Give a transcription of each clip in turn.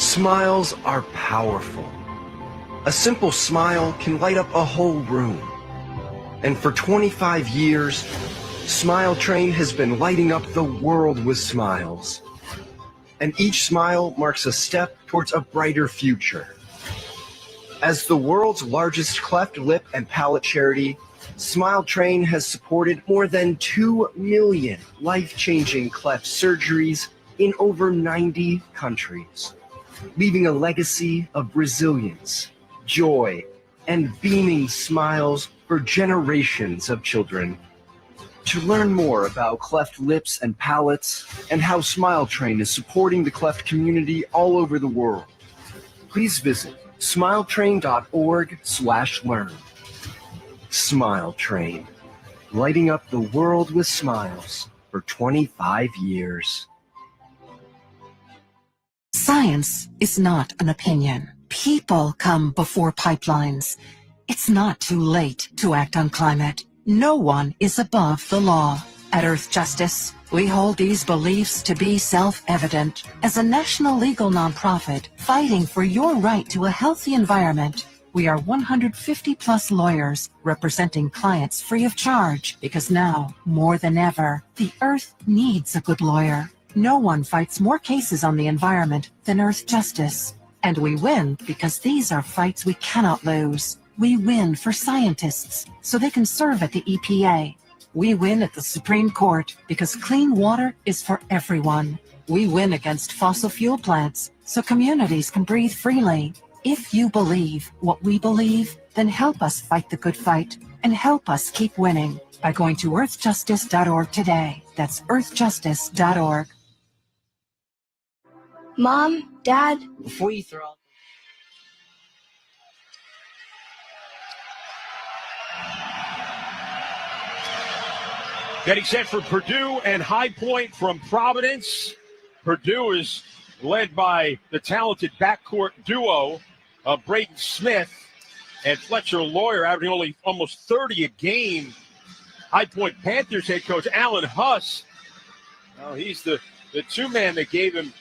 Smiles are powerful. A simple smile can light up a whole room. And for 25 years, Smile Train has been lighting up the world with smiles. And each smile marks a step towards a brighter future. As the world's largest cleft lip and palate charity, Smile Train has supported more than 2 million life-changing cleft surgeries in over 90 countries, leaving a legacy of resilience, joy, and beaming smiles for generations of children. To learn more about cleft lips and palates and how Smile Train is supporting the cleft community all over the world, please visit smiletrain.org/learn. Smile Train, lighting up the world with smiles for 25 years. Science is not an opinion. People come before pipelines. It's not too late to act on climate. No one is above the law. At Earth Justice, we hold these beliefs to be self-evident. As a national legal nonprofit fighting for your right to a healthy environment, we are 150-plus lawyers representing clients free of charge because now, more than ever, the Earth needs a good lawyer. No one fights more cases on the environment than Earth Justice. And we win because these are fights we cannot lose. We win for scientists so they can serve at the EPA. We win at the Supreme Court because clean water is for everyone. We win against fossil fuel plants so communities can breathe freely. If you believe what we believe, then help us fight the good fight and help us keep winning by going to earthjustice.org today. That's earthjustice.org. Mom, Dad, Before you throw out getting set for Purdue and High Point from Providence. Purdue is led by the talented backcourt duo of Braden Smith and Fletcher Lawyer, averaging only almost 30 a game. High Point Panthers head coach Alan Huss. Well, he's the two-man that gave him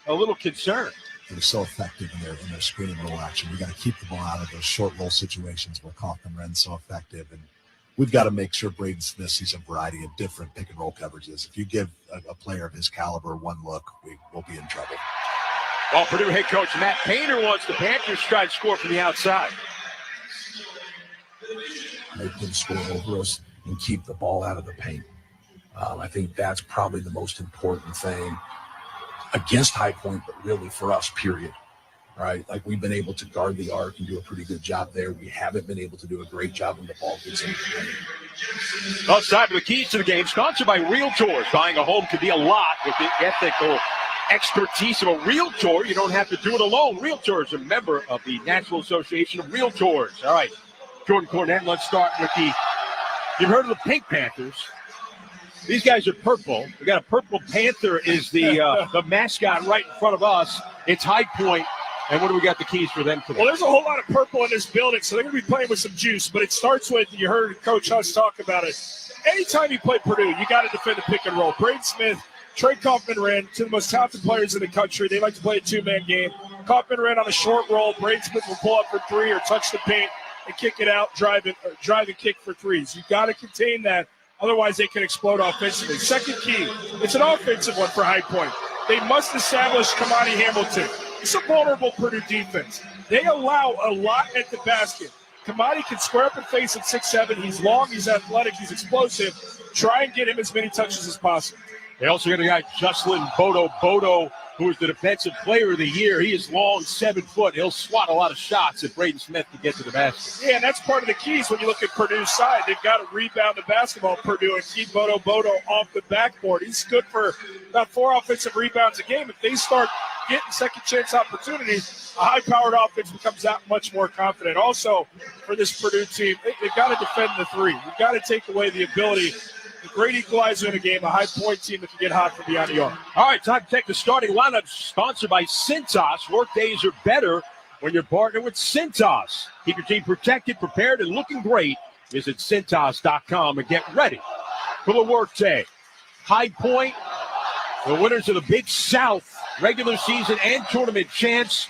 a little concern. They're so effective in their screening roll action. We got to keep the ball out of those short roll situations where Kaufman Wren's so effective. And we've got to make sure Braden Smith sees a variety of different pick and roll coverages. If you give a player of his caliber one look, we will be in trouble. Well, Purdue head coach Matt Painter wants the Panthers to try to score from the outside. Make them score over us and keep the ball out of the paint. I think that's probably the most important thing against High Point, but really for us, period. Right? Like, we've been able to guard the arc and do a pretty good job there. We haven't been able to do a great job when the ball gets in the paint. Outside of the keys to the game, sponsored by Realtors. Buying a home can be a lot with the ethical expertise of a Realtor. You don't have to do it alone. Realtors, a member of the National Association of Realtors. All right, Jordan Cornette, let's start with you've heard of the Pink Panthers. These guys are purple. We got a purple panther is the mascot right in front of us. It's High Point. And what do we got the keys for them today? Well, there's a whole lot of purple in this building, so they're going to be playing with some juice. But it starts with, you heard Coach Huss talk about it. Anytime you play Purdue, you got to defend the pick and roll. Braden Smith, Trey Kaufman-Wren, two of the most talented players in the country. They like to play a two-man game. Kaufman-Wren on a short roll. Braden Smith will pull up for three or touch the paint and kick it out, drive and kick for threes. You got to contain that. Otherwise, they can explode offensively. Second key, it's an offensive one for High Point. They must establish Kamani Hamilton. It's a vulnerable Purdue defense. They allow a lot at the basket. Kamani can square up and face at 6'7". He's long, he's athletic, he's explosive. Try and get him as many touches as possible. They also got a guy, Jocelyn Bodo, who is the defensive player of the year. He is long, 7 foot. He'll swat a lot of shots at Braden Smith to get to the basket. Yeah, and that's part of the keys when you look at Purdue's side. They've got to rebound the basketball, Purdue, and keep Bodo off the backboard. He's good for about 4 offensive rebounds a game. If they start getting second chance opportunities, a high-powered offense becomes that much more confident. Also, for this Purdue team, they've got to defend the three. You've got to take away the ability. The great equalizer in a game, a High Point team that can get hot from beyond the arc. All right, time to take the starting lineup, sponsored by Cintas. Work days are better when you're partnered with Cintas. Keep your team protected, prepared, and looking great. Visit Cintas.com and get ready for the work day. High Point, the winners of the Big South regular season and tournament champs.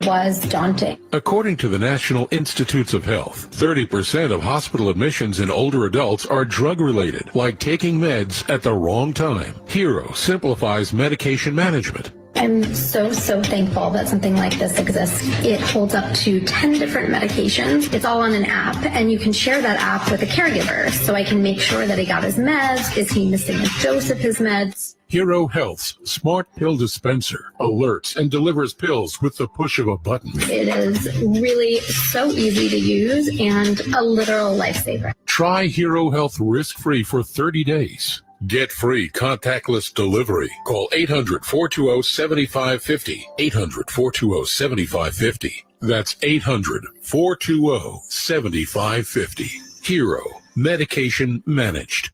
was daunting. According to the National Institutes of Health, 30% of hospital admissions in older adults are drug-related, like taking meds at the wrong time. Hero simplifies medication management. I'm so thankful that something like this exists. It holds up to 10 different medications. It's all on an app, and you can share that app with a caregiver, so I can make sure that he got his meds. Is he missing a dose of his meds? Hero Health's smart pill dispenser alerts and delivers pills with the push of a button. It is really so easy to use and a literal lifesaver. Try Hero Health risk-free for 30 days. Get free contactless delivery. Call 800-420-7550. 800-420-7550. That's 800-420-7550. Hero. Medication managed.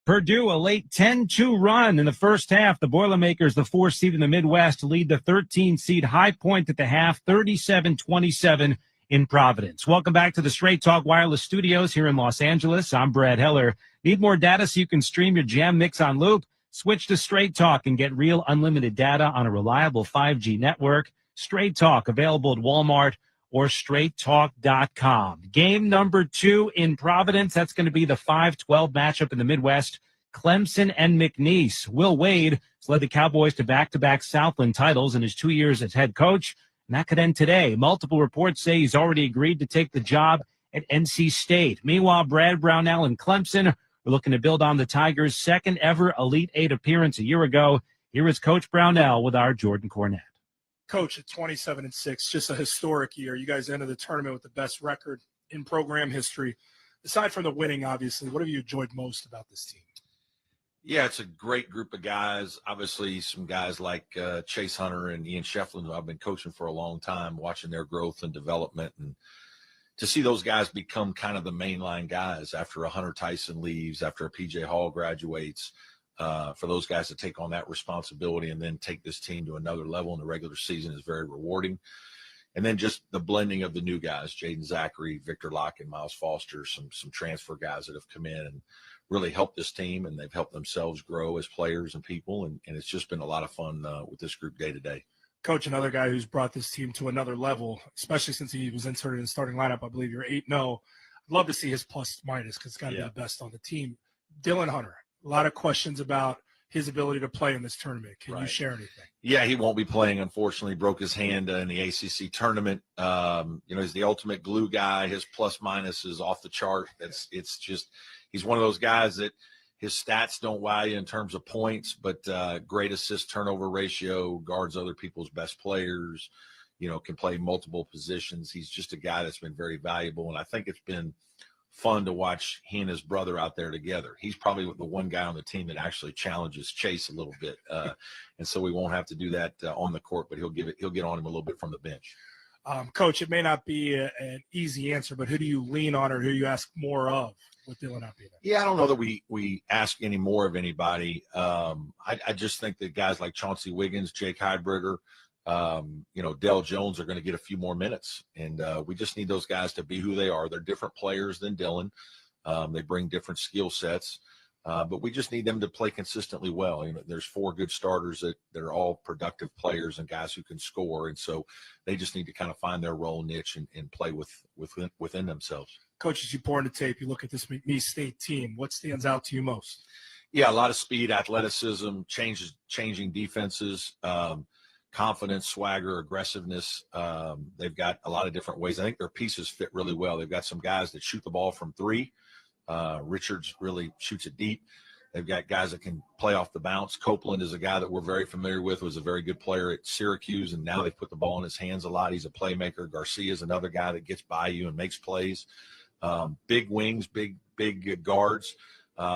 Purdue, a late 10-2 run in the first half. The Boilermakers, the 4th seed in the Midwest, lead the 13-seed High Point at the half, 37-27 in Providence. Welcome back to the Straight Talk Wireless Studios here in Los Angeles. I'm Brad Heller. Need more data so you can stream your Jam Mix on loop? Switch to Straight Talk and get real unlimited data on a reliable 5G network. Straight Talk, available at Walmart or straighttalk.com. Game number 2 in Providence. That's going to be the 5-12 matchup in the Midwest. Clemson and McNeese. Will Wade has led the Cowboys to back-to-back Southland titles in his 2 years as head coach. And that could end today. Multiple reports say he's already agreed to take the job at NC State. Meanwhile, Brad Brownell and Clemson are looking to build on the Tigers' second ever Elite Eight appearance a year ago. Here is Coach Brownell with our Jordan Cornette. Coach, at 27-6, just a historic year. You guys ended the tournament with the best record in program history. Aside from the winning, obviously, what have you enjoyed most about this team? Yeah, it's a great group of guys. Obviously, some guys like Chase Hunter and Ian Shefflin, who I've been coaching for a long time, watching their growth and development. And to see those guys become kind of the mainline guys after a Hunter Tyson leaves, after a P.J. Hall graduates, for those guys to take on that responsibility and then take this team to another level in the regular season is very rewarding. And then just the blending of the new guys, Jaden Zachary, Victor Locke, and Miles Foster, some transfer guys that have come in and really helped this team, and they've helped themselves grow as players and people, and it's just been a lot of fun with this group day to day. Coach, another guy who's brought this team to another level, especially since he was inserted in the starting lineup. I believe you're 8-0. I'd love to see his plus-minus because it's got to be the best on the team. Dylan Hunter, a lot of questions about his ability to play in this tournament. Can you share anything? Yeah, he won't be playing, unfortunately. Broke his hand in the ACC tournament. He's the ultimate glue guy. His plus-minus is off the chart. It's just he's one of those guys that his stats don't wow you in terms of points, but great assist turnover ratio, guards other people's best players, can play multiple positions. He's just a guy that's been very valuable, and I think it's been fun to watch he and his brother out there together. He's probably the one guy on the team that actually challenges Chase a little bit, and so we won't have to do that on the court, but he'll get on him a little bit from the bench. Coach, it may not be an easy answer, but who do you lean on or who you ask more of with Dylan not being there? Yeah, I don't know that we ask any more of anybody. I just think that guys like Chauncey Wiggins, Jake Heidberger, Dell Jones are going to get a few more minutes, and we just need those guys to be who they are. They're different players than Dylan. They bring different skill sets, but we just need them to play consistently well. There's 4 good starters that are all productive players and guys who can score, and so they just need to kind of find their role niche and play within themselves. Coach, as you pour into tape, you look at this McNeese State team. What stands out to you most? Yeah, a lot of speed, athleticism, changing defenses, confidence, swagger, aggressiveness. They've got a lot of different ways. I think their pieces fit really well. They've got some guys that shoot the ball from 3. Richards really shoots it deep. They've got guys that can play off the bounce. Copeland is a guy that we're very familiar with, was a very good player at Syracuse, and now they've put the ball in his hands a lot. He's a playmaker. Garcia is another guy that gets by you and makes plays. Big wings, big guards,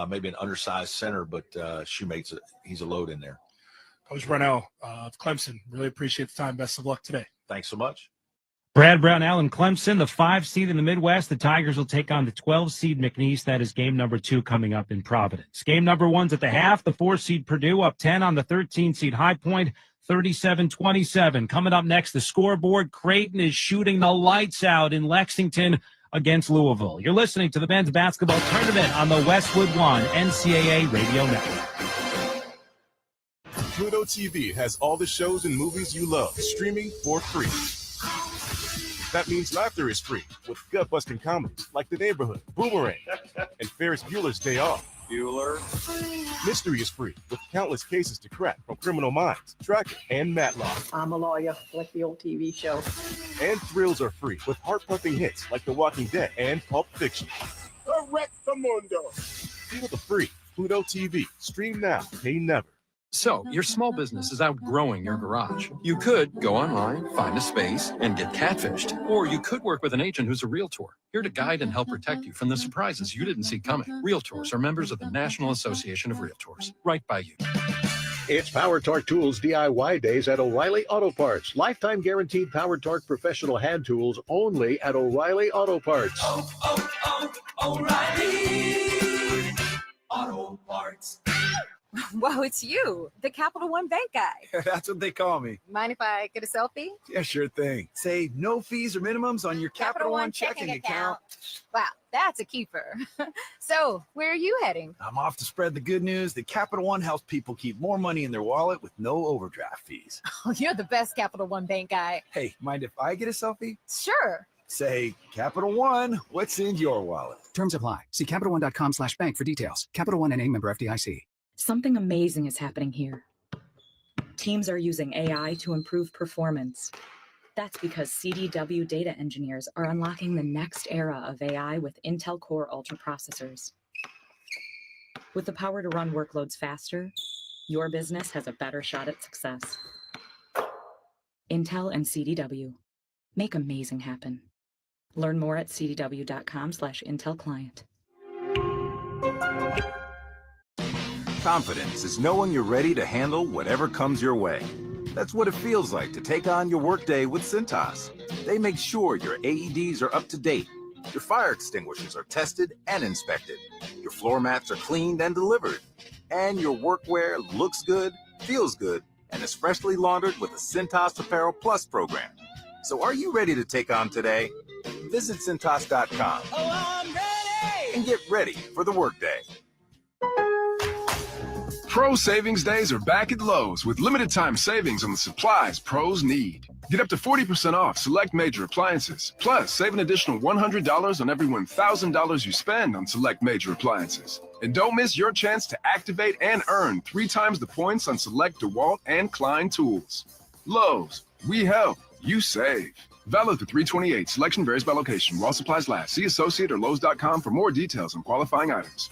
maybe an undersized center, but Shoemate's he's a load in there. Coach Brownell of Clemson, really appreciate the time. Best of luck today. Thanks so much. Brad Brownell and Clemson, the 5 seed in the Midwest. The Tigers will take on the 12 seed McNeese. That is game number 2 coming up in Providence. Game number 1's at the half. The 4 seed Purdue up 10 on the 13 seed High Point, 37-27. Coming up next, the scoreboard. Creighton is shooting the lights out in Lexington against Louisville. You're listening to the men's basketball tournament on the Westwood One NCAA Radio Network. Pluto TV has all the shows and movies you love, streaming for free. That means laughter is free with gut-busting comedies like The Neighborhood, Boomerang, and Ferris Bueller's Day Off. Bueller. Mystery is free with countless cases to crack from Criminal Minds, Tracker, and Matlock. I'm a lawyer, like the old TV show. And thrills are free with heart-pumping hits like The Walking Dead and Pulp Fiction. Correctamundo. Feel the free Pluto TV. Stream now, pay never. So, your small business is outgrowing your garage. You could go online, find a space, and get catfished. Or you could work with an agent who's a realtor, here to guide and help protect you from the surprises you didn't see coming. Realtors are members of the National Association of Realtors. Right by you. It's Power Torque Tools DIY days at O'Reilly Auto Parts. Lifetime guaranteed Power Torque professional hand tools only at O'Reilly Auto Parts. O'Reilly Auto Parts. Whoa, it's you, the Capital One Bank guy. That's what they call me. Mind if I get a selfie? Yeah, sure thing. Say no fees or minimums on your Capital One checking account. Wow, that's a keeper. So, where are you heading? I'm off to spread the good news that Capital One helps people keep more money in their wallet with no overdraft fees. Oh, you're the best Capital One Bank guy. Hey, mind if I get a selfie? Sure. Say, Capital One, what's in your wallet? Terms apply. See CapitalOne.com/bank for details. Capital One NA, member FDIC. Something amazing is happening here. Teams are using AI to improve performance. That's because CDW data engineers are unlocking the next era of AI with Intel Core Ultra processors. With the power to run workloads faster, your business has a better shot at success. Intel and CDW. Make amazing happen. Learn more at cdw.com/Intel Client. Confidence is knowing you're ready to handle whatever comes your way. That's what it feels like to take on your workday with Cintas. They make sure your AEDs are up to date, your fire extinguishers are tested and inspected, your floor mats are cleaned and delivered, and your workwear looks good, feels good, and is freshly laundered with the Cintas Apparel Plus program. So are you ready to take on today? Visit Cintas.com and get ready for the workday. Pro Savings Days are back at Lowe's with limited time savings on the supplies pros need. Get up to 40% off select major appliances. Plus, save an additional $100 on every $1,000 you spend on select major appliances. And don't miss your chance to activate and earn 3 times the points on select DeWalt and Klein tools. Lowe's, we help, you save. Valid through 3/28. Selection varies by location. While supplies last. See Associate or Lowe's.com for more details on qualifying items.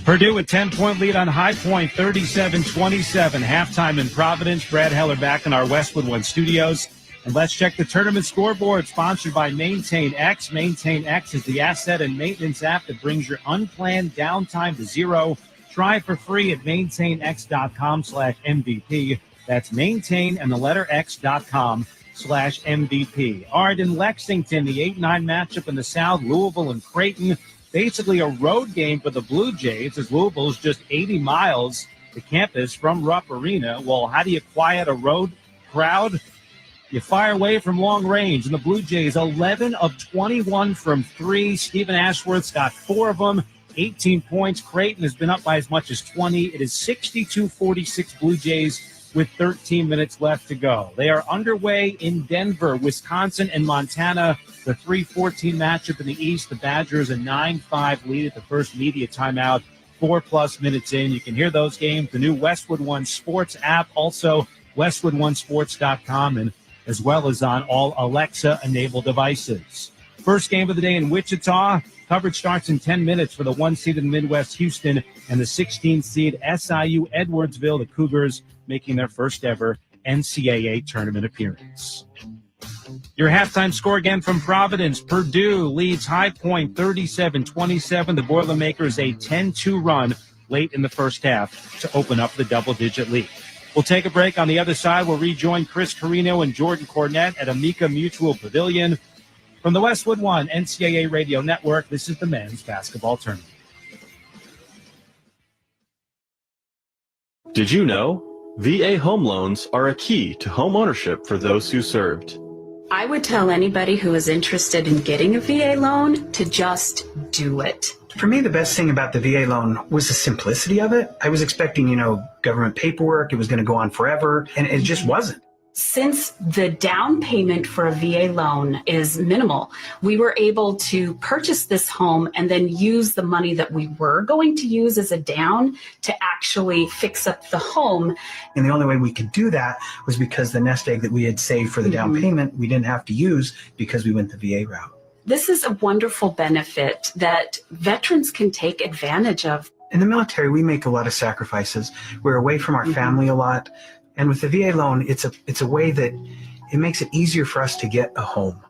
Purdue with 10-point lead on High Point, 37-27. Halftime in Providence. Brad Heller back in our Westwood One studios. And let's check the tournament scoreboard, sponsored by Maintain X. Maintain X is the asset and maintenance app that brings your unplanned downtime to zero. Try it for free at maintainx.com/MVP. That's maintain and the letter x.com/MVP. All right, in Lexington, the 8-9 matchup in the South, Louisville and Creighton. Basically a road game for the Blue Jays, as Louisville's just 80 miles to campus from Rupp Arena. Well, how do you quiet a road crowd? You fire away from long range, and the Blue Jays 11 of 21 from 3. Stephen Ashworth's got 4 of them, 18 points. Creighton has been up by as much as 20. It is 62-46 Blue Jays with 13 minutes left to go. They are underway in Denver, Wisconsin, and Montana. The 3-14 matchup in the East. The Badgers a 9-5 lead at the first media timeout. 4+ minutes in. You can hear those games. The new Westwood One Sports app, also WestwoodOneSports.com, and as well as on all Alexa-enabled devices. First game of the day in Wichita. Coverage starts in 10 minutes for the 1 seed in the Midwest, Houston, and the 16 seed SIU Edwardsville. The Cougars making their first ever NCAA tournament appearance. Your halftime score again from Providence. Purdue leads High Point 37-27. The Boilermakers a 10-2 run late in the first half to open up the double-digit lead. We'll take a break. On the other side, we'll rejoin Chris Carino and Jordan Cornett at Amica Mutual Pavilion. From the Westwood One NCAA Radio Network, this is the men's basketball tournament. Did you know VA home loans are a key to home ownership for those who served? I would tell anybody who is interested in getting a VA loan to just do it. For me, the best thing about the VA loan was the simplicity of it. I was expecting, government paperwork. It was going to go on forever, and it just wasn't. Since the down payment for a VA loan is minimal, we were able to purchase this home and then use the money that we were going to use as a down to actually fix up the home. And the only way we could do that was because the nest egg that we had saved for the down payment, we didn't have to use because we went the VA route. This is a wonderful benefit that veterans can take advantage of. In the military, we make a lot of sacrifices. We're away from our family a lot. And with the VA loan, it's a way that it makes it easier for us to get a home.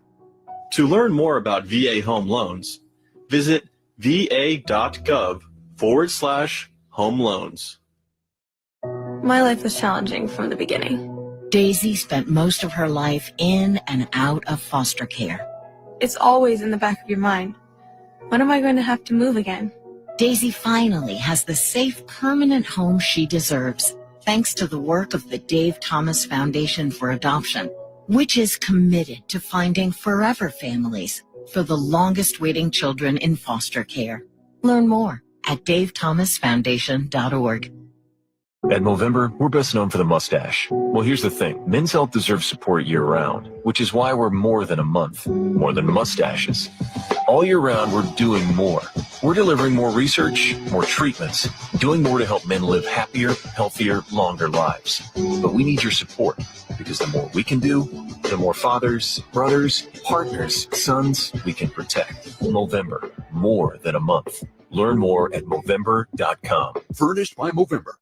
To learn more about VA home loans, visit va.gov/home loans. My life was challenging from the beginning. Daisy spent most of her life in and out of foster care. It's always in the back of your mind. When am I going to have to move again? Daisy finally has the safe, permanent home she deserves, thanks to the work of the Dave Thomas Foundation for Adoption, which is committed to finding forever families for the longest waiting children in foster care. Learn more at davethomasfoundation.org. At Movember, we're best known for the mustache. Well, here's the thing. Men's health deserves support year-round, which is why we're more than a month, more than mustaches. All year round, we're doing more. We're delivering more research, more treatments, doing more to help men live happier, healthier, longer lives. But we need your support, because the more we can do, the more fathers, brothers, partners, sons we can protect. Movember, more than a month. Learn more at Movember.com. Furnished by Movember.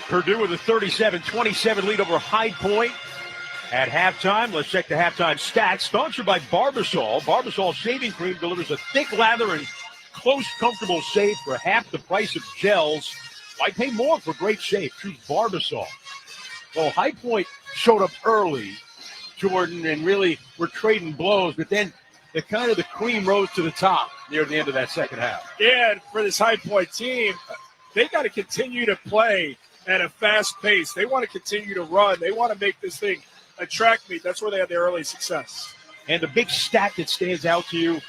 Purdue with a 37-27 lead over High Point at halftime. Let's check the halftime stats. Sponsored by Barbasol. Barbasol shaving cream delivers a thick lather and close, comfortable shave for half the price of gels. Why pay more for great shave? Choose Barbasol. Well, High Point showed up early, Jordan, and really were trading blows, but then the cream rose to the top near the end of that second half. Yeah, and for this High Point team, they got to continue to play at a fast pace. They want to continue to run. They want to make this thing a track meet. That's where they had their early success. And the big stat that stands out to you,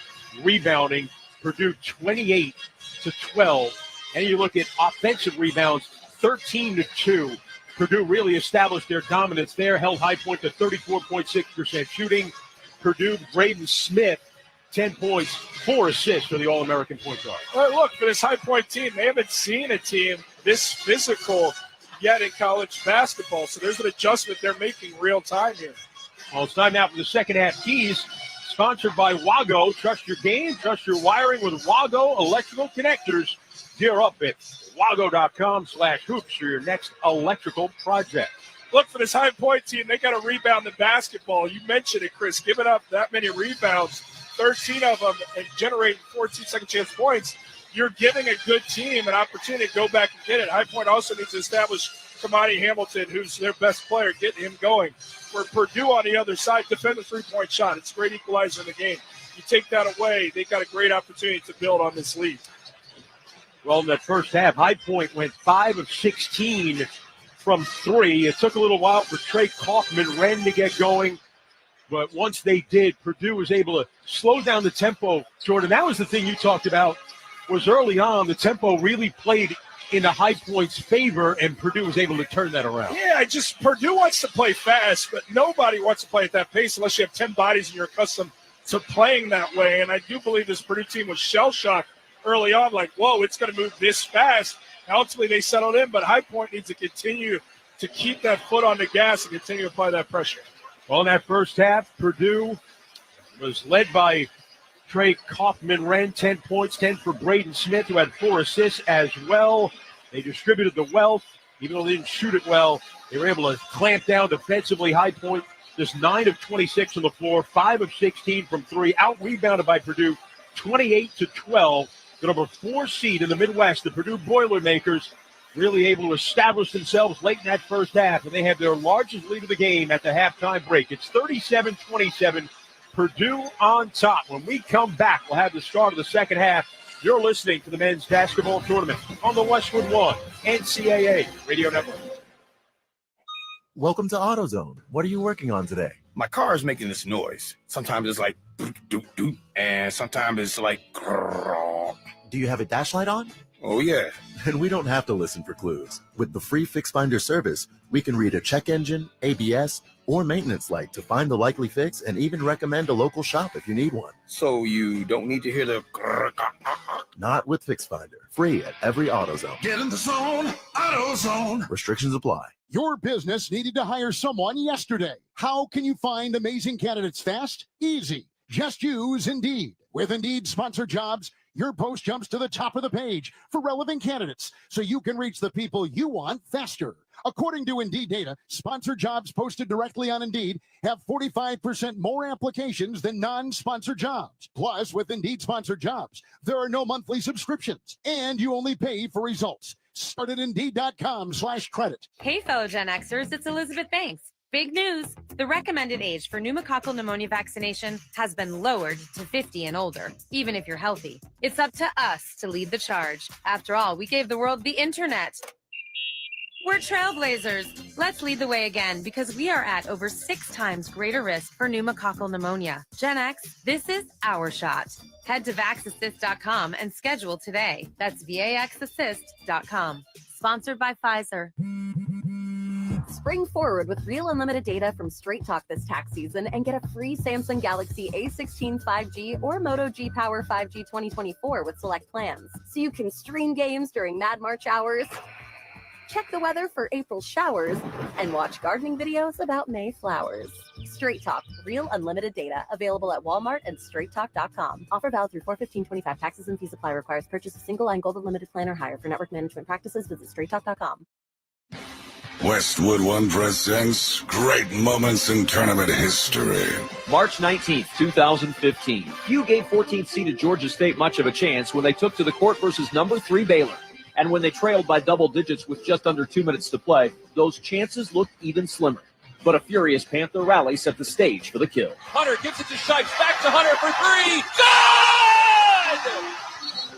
rebounding, Purdue 28-12. And you look at offensive rebounds, 13-2. Purdue really established their dominance there, held High Point to 34.6% shooting. Purdue, Braden Smith, 10 points, 4 assists for the All-American point guard. Well, look, for this High Point team, they haven't seen a team this physical yet in college basketball, so there's an adjustment they're making real time here. Well, it's time now for the second half keys, sponsored by Wago. Trust your game, trust your wiring with Wago electrical connectors. Gear up at wago.com/hoops for your next electrical project. Look, for this High Point team, they got to rebound the basketball. You mentioned it, Chris, giving up that many rebounds, 13 of them, and generating 14 second chance points. You're giving a good team an opportunity to go back and get it. High Point also needs to establish Kamani Hamilton, who's their best player, getting him going. For Purdue on the other side, defend the three-point shot. It's a great equalizer in the game. You take that away, they got a great opportunity to build on this lead. Well, in that first half, High Point went 5 of 16 from 3. It took a little while for Trey Kaufman-Renn to get going. But once they did, Purdue was able to slow down the tempo. Jordan, that was the thing you talked about, was early on, the tempo really played into High Point's favor, and Purdue was able to turn that around. Yeah, Purdue wants to play fast, but nobody wants to play at that pace unless you have 10 bodies and you're accustomed to playing that way. And I do believe this Purdue team was shell-shocked early on, like, whoa, it's going to move this fast. And ultimately, they settled in, but High Point needs to continue to keep that foot on the gas and continue to apply that pressure. Well, in that first half, Purdue was led by Trey Kaufman-Renn, 10 points, 10 for Braden Smith, who had 4 assists as well. They distributed the wealth. Even though they didn't shoot it well, they were able to clamp down defensively. High Point, just 9 of 26 on the floor, 5 of 16 from 3, out-rebounded by Purdue, 28-12. The number 4 seed in the Midwest, the Purdue Boilermakers, really able to establish themselves late in that first half, and they have their largest lead of the game at the halftime break. It's 37-27, Purdue on top. When we come back, we'll have the start of the second half. You're listening to the men's basketball tournament on the Westwood One NCAA Radio Network. Welcome to AutoZone. What are you working on today? My car is making this noise. Sometimes it's like and sometimes it's like. Do you have a dash light on? Oh, yeah. And we don't have to listen for clues. With the free Fix Finder service, we can read a check engine, ABS, or maintenance light to find the likely fix and even recommend a local shop if you need one. So you don't need to hear the... Not with Fix Finder. Free at every AutoZone. Get in the zone, AutoZone. Restrictions apply. Your business needed to hire someone yesterday. How can you find amazing candidates fast? Easy. Just use Indeed. With Indeed Sponsored Jobs, your post jumps to the top of the page for relevant candidates so you can reach the people you want faster. According to Indeed data, sponsored jobs posted directly on Indeed have 45% more applications than non-sponsored jobs. Plus, with Indeed Sponsored Jobs, there are no monthly subscriptions, and you only pay for results. Start at Indeed.com/credit. Hey, fellow Gen Xers, it's Elizabeth Banks. Big news! The recommended age for pneumococcal pneumonia vaccination has been lowered to 50 and older, even if you're healthy. It's up to us to lead the charge. After all, we gave the world the internet. We're trailblazers. Let's lead the way again because we are at over 6 times greater risk for pneumococcal pneumonia. Gen X, this is our shot. Head to vaxassist.com and schedule today. That's vaxassist.com. Sponsored by Pfizer. Spring forward with real unlimited data from Straight Talk this tax season and get a free Samsung Galaxy A16 5G or Moto G Power 5G 2024 with select plans. So you can stream games during Mad March hours, check the weather for April showers, and watch gardening videos about May flowers. Straight Talk, real unlimited data, available at Walmart and straighttalk.com. Offer valid through 4/15/25. Taxes and fees apply. Requires purchase of single line gold unlimited plan or higher. For network management practices, visit straighttalk.com. Westwood One presents Great Moments in Tournament History. March 19th, 2015. Few gave 14th seeded Georgia State much of a chance when they took to the court versus number 3 Baylor. And when they trailed by double digits with just under 2 minutes to play, those chances looked even slimmer. But a furious Panther rally set the stage for the kill. Hunter gives it to Shipes. Back to Hunter for 3. Good!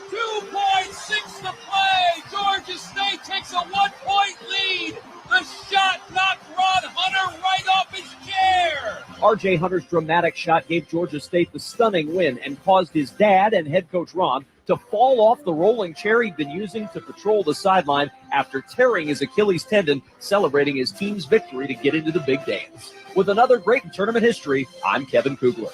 2.6 to play. Georgia State takes a 1-point lead. The shot knocked Ron Hunter right off his chair. R.J. Hunter's dramatic shot gave Georgia State the stunning win and caused his dad and head coach Ron to fall off the rolling chair he'd been using to patrol the sideline after tearing his Achilles tendon, celebrating his team's victory to get into the big dance. With another great in tournament history, I'm Kevin Kugler.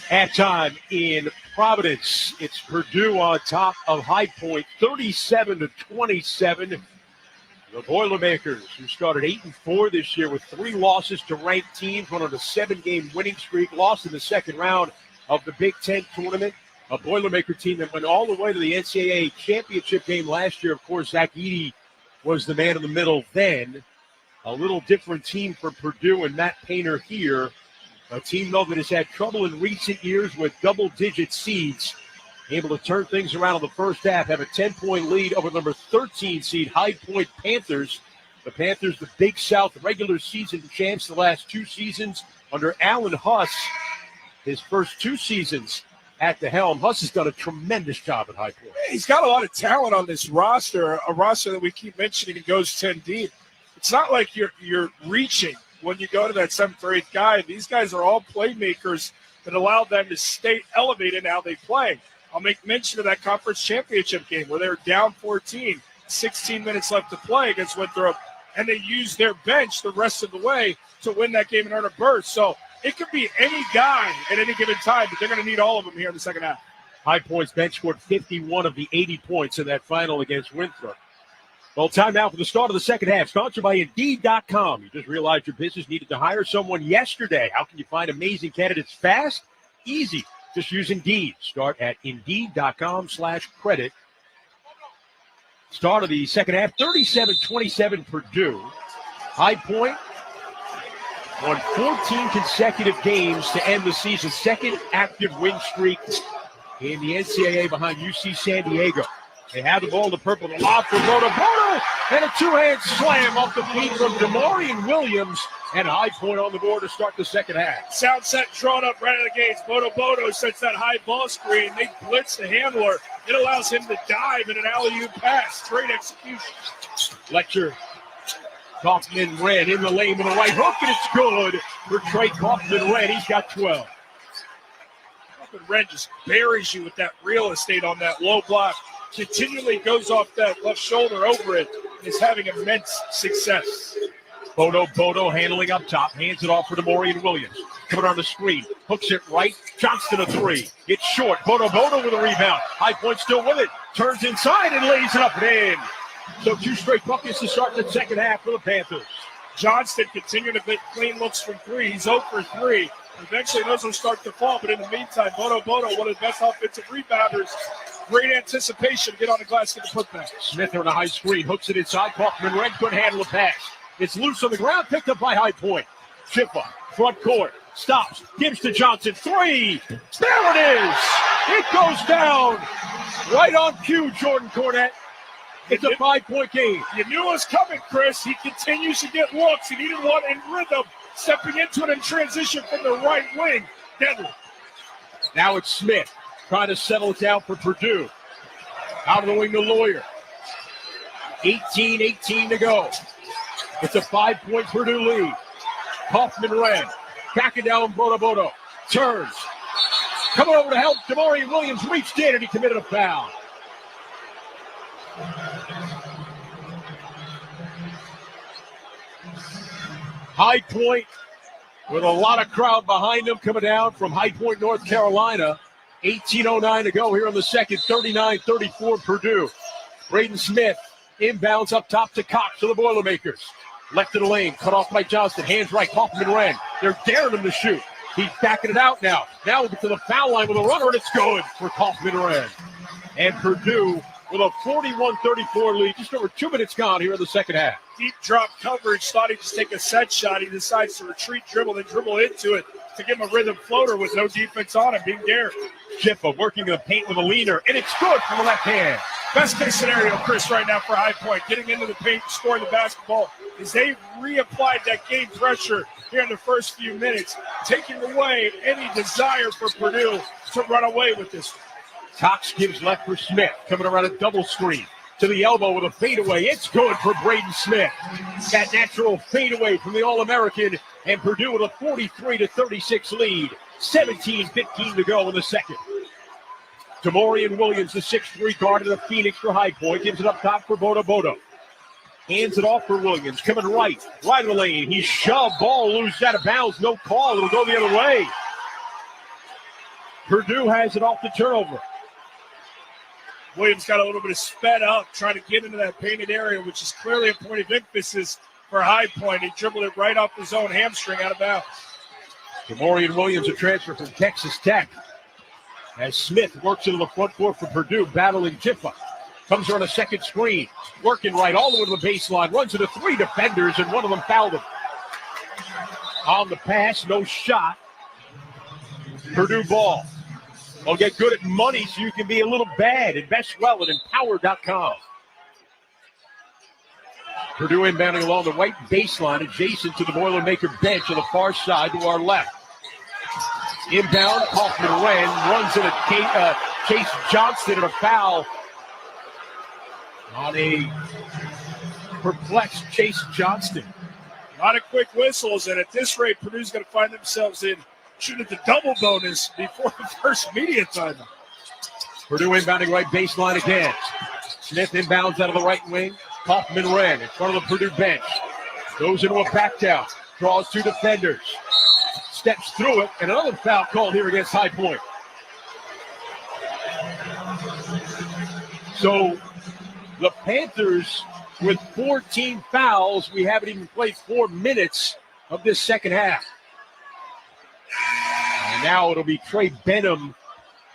Halftime in Providence. It's Purdue on top of High Point, 37-27. The Boilermakers, who started 8-4 this year with 3 losses to ranked teams, went on a 7-game winning streak, lost in the second round of the Big Ten tournament. A Boilermaker team that went all the way to the NCAA championship game last year. Of course, Zach Edey was the man in the middle then. A little different team for Purdue and Matt Painter here. A team, though, that has had trouble in recent years with double-digit seeds. Able to turn things around in the first half, have a 10-point lead over number 13 seed High Point Panthers. The Panthers, the Big South regular season champs the last 2 seasons under Alan Huss. His first 2 seasons at the helm. Huss has done a tremendous job at High Point. He's got a lot of talent on this roster, a roster that we keep mentioning and goes 10 deep. It's not like you're reaching when you go to that 7th or 8th guy. These guys are all playmakers that allow them to stay elevated in how they play. I'll make mention of that conference championship game where they were down 14, 16 minutes left to play against Winthrop, and they used their bench the rest of the way to win that game and earn a berth. So it could be any guy at any given time, but they're going to need all of them here in the second half. High Point's bench scored 51 of the 80 points in that final against Winthrop. Well, time now for the start of the second half, sponsored by Indeed.com. You just realized your business needed to hire someone yesterday. How can you find amazing candidates fast? Easy. Just use Indeed. Start at Indeed.com/credit. Start of the second half, 37-27 Purdue. High Point won 14 consecutive games to end the season. Second active win streak in the NCAA behind UC San Diego. They have the ball in the purple. The lob for Moto. and a two-hand slam off the feet from Demarion Williams, and High Point on the board to start the second half. Sound set drawn up right out of the gates. Bodo sets that high ball screen. They blitz the handler. It allows him to dive in an alley-oop pass. Great execution. Fletcher. Kaufman-Wren in the lane with a right hook, and it's good for Trey Kaufman-Wren. He's got 12. Kaufman-Wren just buries you with that real estate on that low block. Continually goes off that left shoulder over it. Is having immense success. Bodo handling up top. Hands it off for Demarion Williams. Coming on the screen. Hooks it right. Johnston a three. It's short. Bodo with a rebound. High Point still with it. Turns inside and lays it up and in. So 2 straight buckets to start the second half for the Panthers. Johnston continuing to get clean looks from 3. He's 0 for 3. Eventually those will start to fall, but in the meantime, Bodo, one of the best offensive rebounders. Great anticipation. Get on the glass, get the putback. Smith on a high screen. Hooks it inside. Kaufman-Wren couldn't handle the pass. It's loose on the ground, picked up by High Point. Chippa, front court, stops, gives to Johnson. 3. There it is. It goes down. Right on cue, Jordan Cornette. It's a 5-point game. You knew it was coming, Chris. He continues to get looks. He needed one in rhythm. Stepping into it in transition from the right wing. Deadly. Now it's Smith trying to settle it down for Purdue. Out of the wing to Lawyer. 18 to go. It's a 5-point Purdue lead. Kaufman-Wren backing down Bodo. Turns. Coming over to help. Demarion Williams reached in and he committed a foul. High Point with a lot of crowd behind them coming down from High Point, North Carolina. 18:09 to go here in the second. 39-34 Purdue. Braden Smith inbounds up top to Cox to the Boilermakers. Left of the lane, cut off by Johnston. Hands right, Kaufman-Wren. They're daring him to shoot. He's backing it out now. Now we'll get to the foul line with a runner, and it's good for Kaufman-Wren. And Purdue with a 41-34 lead. Just over 2 minutes gone here in the second half. Deep drop coverage. Thought he'd just take a set shot. He decides to retreat, dribble into it to give him a rhythm floater with no defense on him, being dared. Chippa working in the paint with a leaner, and it's good from the left hand. Best case scenario, Chris, right now for High Point. Getting into the paint, scoring the basketball. As they reapplied that game pressure here in the first few minutes, taking away any desire for Purdue to run away with this. Cox gives left for Smith, coming around a double screen. To the elbow with a fadeaway. It's good for Braden Smith. That natural fadeaway from the All-American, and Purdue with a 43-36 lead. 17:15 to go in the second. Demarion Williams, the 6'3" guard of the Phoenix for High Point, gives it up top for Bodo. Hands it off for Williams, coming right of the lane. He's shoved, ball loose out of bounds, no call. It'll go the other way. Purdue has it off the turnover. Williams got a little bit of sped up, trying to get into that painted area, which is clearly a point of emphasis for High Point. He dribbled it right off his own hamstring out of bounds. Demarion Williams, a transfer from Texas Tech. As Smith works into the front court for Purdue, battling Chippa. Comes on a second screen, working right all the way to the baseline, runs into 3 defenders, and one of them fouled him. On the pass, no shot. Purdue ball. Well, get good at money so you can be a little bad. Invest well at Empower.com. Purdue inbounding along the right baseline, adjacent to the Boilermaker bench on the far side to our left. Inbound, Kaufman-Wren runs into Chase Johnston and a foul on a perplexed Chase Johnston. A lot of quick whistles, and at this rate, Purdue's going to find themselves in shooting the double bonus before the first media time. Purdue inbounding right baseline again. Smith inbounds out of the right wing. Kaufman-Wren in front of the Purdue bench. Goes into a back down. Draws 2 defenders. Steps through it, and another foul called here against High Point. So the Panthers with 14 fouls. We haven't even played 4 minutes of this second half. And now it'll be Trey Benham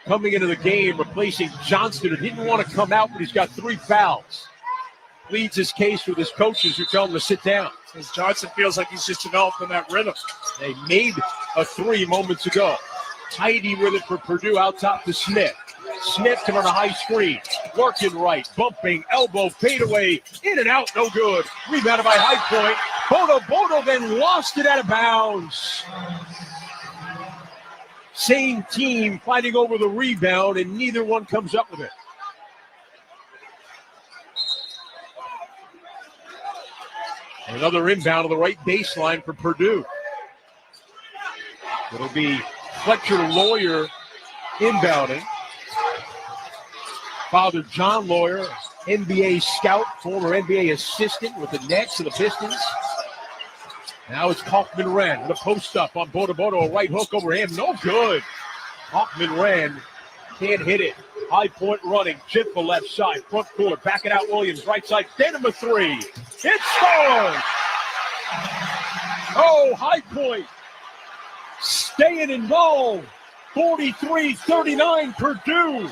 coming into the game, replacing Johnston, who didn't want to come out, but he's got 3 fouls. Leads his case with his coaches who tell him to sit down. Because Johnson feels like he's just developing that rhythm. They made a 3 moments ago. Tidy with it for Purdue out top to Smith. Smith on a high screen. Working right. Bumping. Elbow. Fadeaway. In and out. No good. Rebounded by High Point. Bodo then lost it out of bounds. Same team fighting over the rebound, and neither one comes up with it. Another inbound to the right baseline for Purdue. It'll be Fletcher Lawyer inbounding. Father John Lawyer, NBA scout, former NBA assistant with the Nets and the Pistons. Now it's Kaufman-Wren with a post-up on Bodo. A right hook over him. No good. Kaufman-Wren can't hit it. High Point running. Chip the left side. Front corner. Back it out. Williams. Right side. Denham a three. It scores! Oh, High Point staying involved. 43-39 Purdue.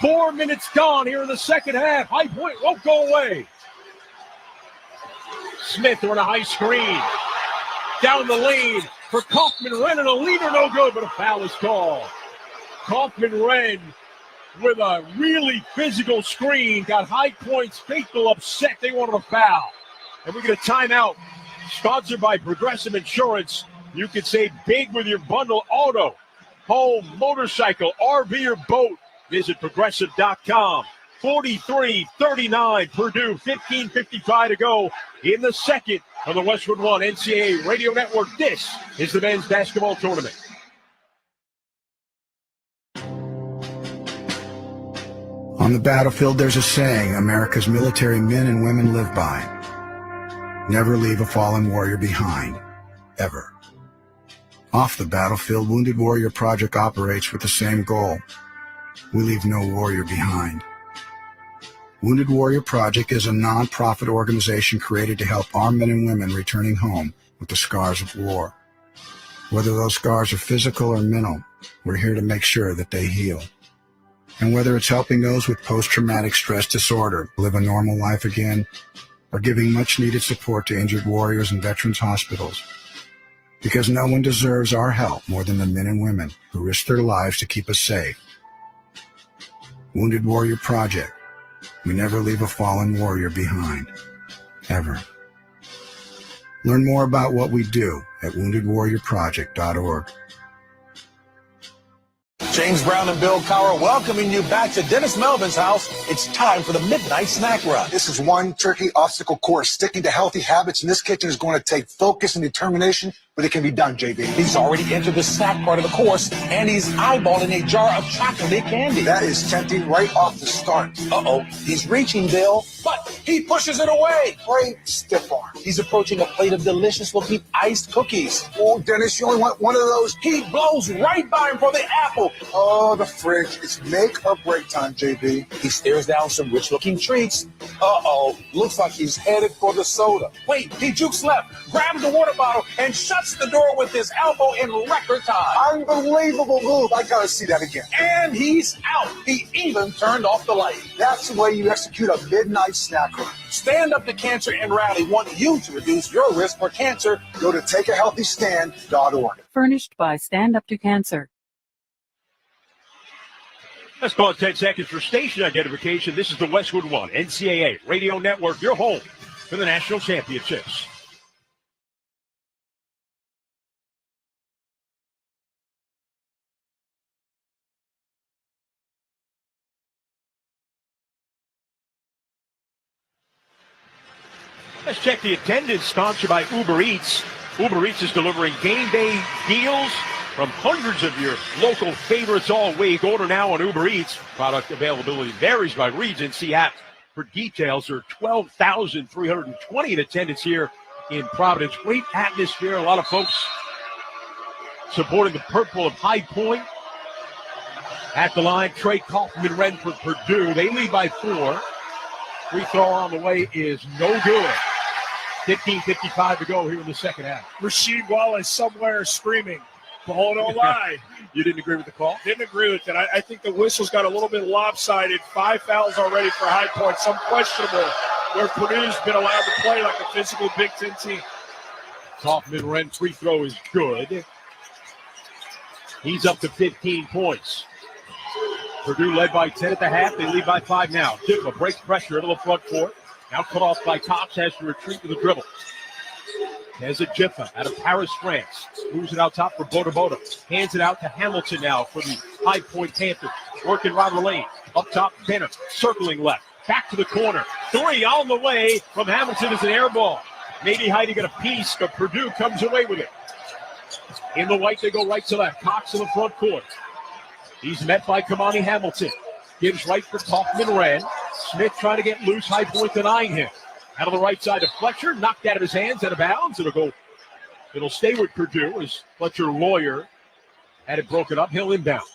4 minutes gone here in the second half. High Point won't go away. Smith on a high screen. Down the lane for Kaufman-Wren, and a leader no good, but a foul is called. Kaufman-Wren with a really physical screen. Got High Point's faithful upset. They wanted a foul. And we get a timeout. Sponsored by Progressive Insurance. You can save big with your bundle auto, home, motorcycle, RV, or boat. Visit progressive.com. 43-39 Purdue, 15:55 to go in the second on the Westwood One NCAA Radio Network. This is the men's basketball tournament. On the battlefield, there's a saying America's military men and women live by. Never leave a fallen warrior behind, ever. Off the battlefield, Wounded Warrior Project operates with the same goal. We leave no warrior behind. Wounded Warrior Project is a non-profit organization created to help our men and women returning home with the scars of war. Whether those scars are physical or mental, we're here to make sure that they heal. And whether it's helping those with post-traumatic stress disorder live a normal life again, or giving much-needed support to injured warriors in veterans' hospitals. Because no one deserves our help more than the men and women who risk their lives to keep us safe. Wounded Warrior Project. We never leave a fallen warrior behind, ever. Learn more about what we do at woundedwarriorproject.org. James Brown and Bill Cowher welcoming you back to Dennis Melvin's house. It's time for the Midnight Snack Run. This is one turkey obstacle course. Sticking to healthy habits in this kitchen is going to take focus and determination, but it can be done, JB. He's already entered the snack part of the course, and he's eyeballing a jar of chocolate candy. That is tempting right off the start. Uh-oh, he's reaching, Bill, but he pushes it away. Great stiff arm. He's approaching a plate of delicious-looking iced cookies. Oh, Dennis, you only want one of those? He blows right by him for the apple. Oh, the fridge. It's make or break time, JB. He stares down some rich-looking treats. Uh-oh, looks like he's headed for the soda. Wait, he jukes left, grabs the water bottle, and shuts the door with his elbow in record time. Unbelievable move. I gotta see that again. And he's out. He even turned off the light. That's the way you execute a midnight snack run. Stand Up to Cancer and Rally want you to reduce your risk for cancer. Go to takeahealthystand.org. Furnished by Stand Up to Cancer. Let's pause 10 seconds for station identification. This is the Westwood One NCAA Radio Network, your home for the national championships. Let's check the attendance, sponsored by Uber Eats. Uber Eats is delivering game day deals from hundreds of your local favorites all week. Order now on Uber Eats. Product availability varies by region. See app for details. There are 12,320 in attendance here in Providence. Great atmosphere. A lot of folks supporting the purple of High Point. At the line, Trey Kaufman-Wren for Purdue. They lead by 4. Free throw on the way is no good. 15:55 to go here in the second half. Rasheed Wallace somewhere screaming, ball don't lie. You didn't agree with the call? Didn't agree with it. I think the whistle's got a little bit lopsided. 5 fouls already for High Point. Some questionable where Purdue's been allowed to play like a physical Big Ten team. Kaufman-Wren free throw is good. He's up to 15 points. Purdue led by 10 at the half. They lead by 5 now. Jiffa breaks pressure into the front court. Now cut off by Cox, has to retreat with a dribble. There's a Jiffa out of Paris, France. Moves it out top for Boda. Hands it out to Hamilton now for the High Point Panthers. Working around the lane. Up top, Bennett circling left. Back to the corner. 3 on the way from Hamilton is an air ball. Maybe Heidi got a piece, but Purdue comes away with it. In the white, they go right to left. Cox in the front court. He's met by Kamani Hamilton. Gives right for Kaufman-Wren. Smith trying to get loose. High Point denying him. Out of the right side to Fletcher. Knocked out of his hands, out of bounds. It'll stay with Purdue as Fletcher Lawyer had it broken up. He'll inbound.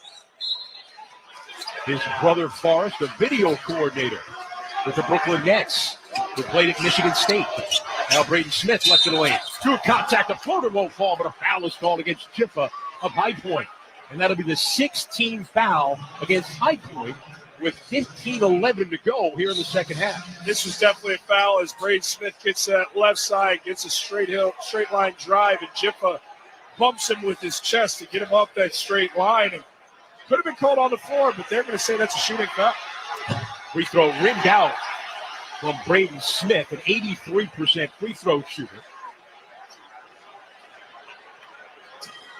His brother Forrest, a video coordinator with the Brooklyn Nets, who played at Michigan State. Now Braden Smith left in the lane. Through contact, a floater won't fall, but a foul is called against Jiffa of High Point. And that'll be the 16th foul against High Point with 15:11 to go here in the second half. This was definitely a foul as Braden Smith gets that left side, gets a straight line drive, and Jiffa bumps him with his chest to get him up that straight line. And could have been called on the floor, but they're going to say that's a shooting foul. Free throw rimmed out from Braden Smith, an 83% free throw shooter.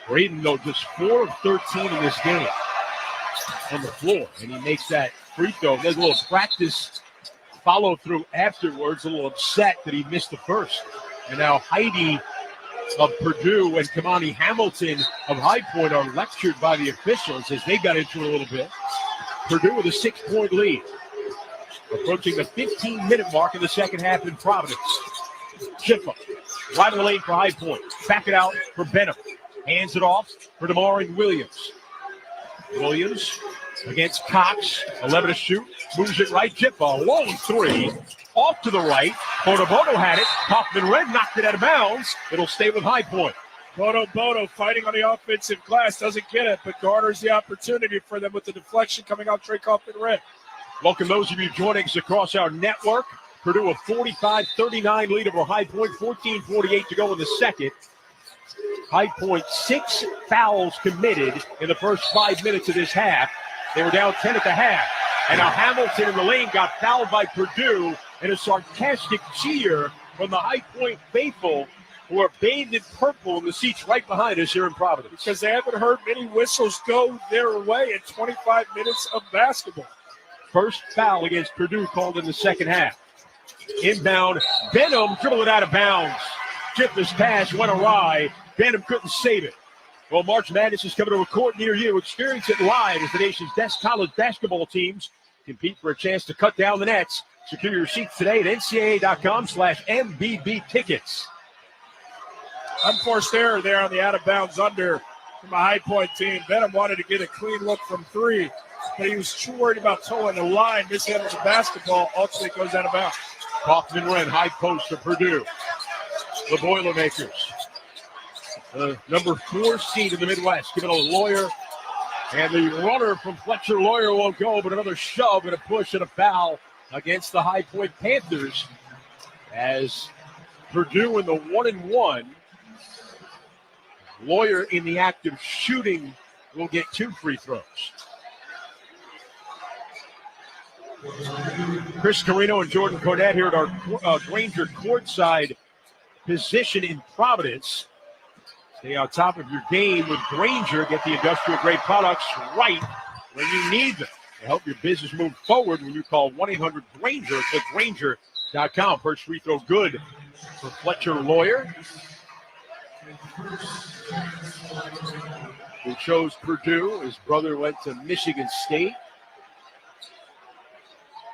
Braden, though, just 4 of 13 in this game on the floor, and he makes that free throw. There's a little practice follow-through afterwards, a little upset that he missed the first. And now Heidi of Purdue and Kamani Hamilton of High Point are lectured by the officials as they got into it a little bit. Purdue with a 6-point lead. Approaching the 15-minute mark in the second half in Providence. Jiffa, right in the lane for High Point. Back it out for Benham. Hands it off for DeMarin Williams. Williams against Cox. 11 to shoot. Moves it right. Jiffa, long 3. Off to the right. Bodo had it. Kaufman-Wren knocked it out of bounds. It'll stay with High Point. Bodo fighting on the offensive glass. Doesn't get it, but garners the opportunity for them with the deflection coming off Trey Kaufman-Wren. Welcome those of you joining us across our network. Purdue a 45-39 lead over High Point. 14:48 to go in the second. High Point 6 fouls committed in the first 5 minutes of this half. They were down 10 at the half. And now Hamilton in the lane got fouled by Purdue, and a sarcastic cheer from the High Point faithful who are bathed in purple in the seats right behind us here in Providence. Because they haven't heard many whistles go their way in 25 minutes of basketball. First foul against Purdue called in the second half. Inbound, Benham dribbled it out of bounds. Jiffa's pass went awry. Benham couldn't save it. Well, March Madness is coming to a court near you. Experience it live as the nation's best college basketball teams compete for a chance to cut down the nets. Secure your seats today at ncaa.com/MBB tickets. Unforced error there on the out-of-bounds under from a High Point team. Benham wanted to get a clean look from 3, but he was too worried about toeing the line. Mishandled the basketball. Ultimately goes out of bounds. Kaufman-Wren, high post to Purdue. The Boilermakers. The number 4 seed in the Midwest, giving a Lawyer. And the runner from Fletcher Lawyer won't go, but another shove and a push and a foul against the High Point Panthers. As Purdue in the 1-1. Lawyer in the act of shooting will get 2 free throws. Chris Carino and Jordan Cornette here at our Granger courtside position in Providence. Stay on top of your game with Granger. Get the industrial-grade products right when you need them to help your business move forward when you call 1-800-GRANGER. It's at Granger.com. First free throw good for Fletcher Lawyer, who chose Purdue. His brother went to Michigan State.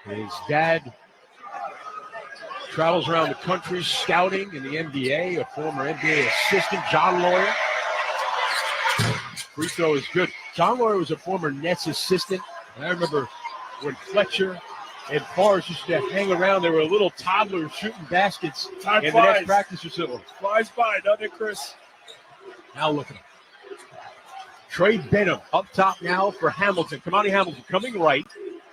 His dad travels around the country scouting in the NBA, a former NBA assistant, John Lawyer. Free throw is good. John Lawyer was a former Nets assistant. And I remember when Fletcher and Forrest used to hang around, there were little toddlers shooting baskets Time in flies. the Nets practice facility. Flies by, doesn't it, Chris? Now look at him. Trey Benham up top now for Hamilton. Kamani Hamilton coming right.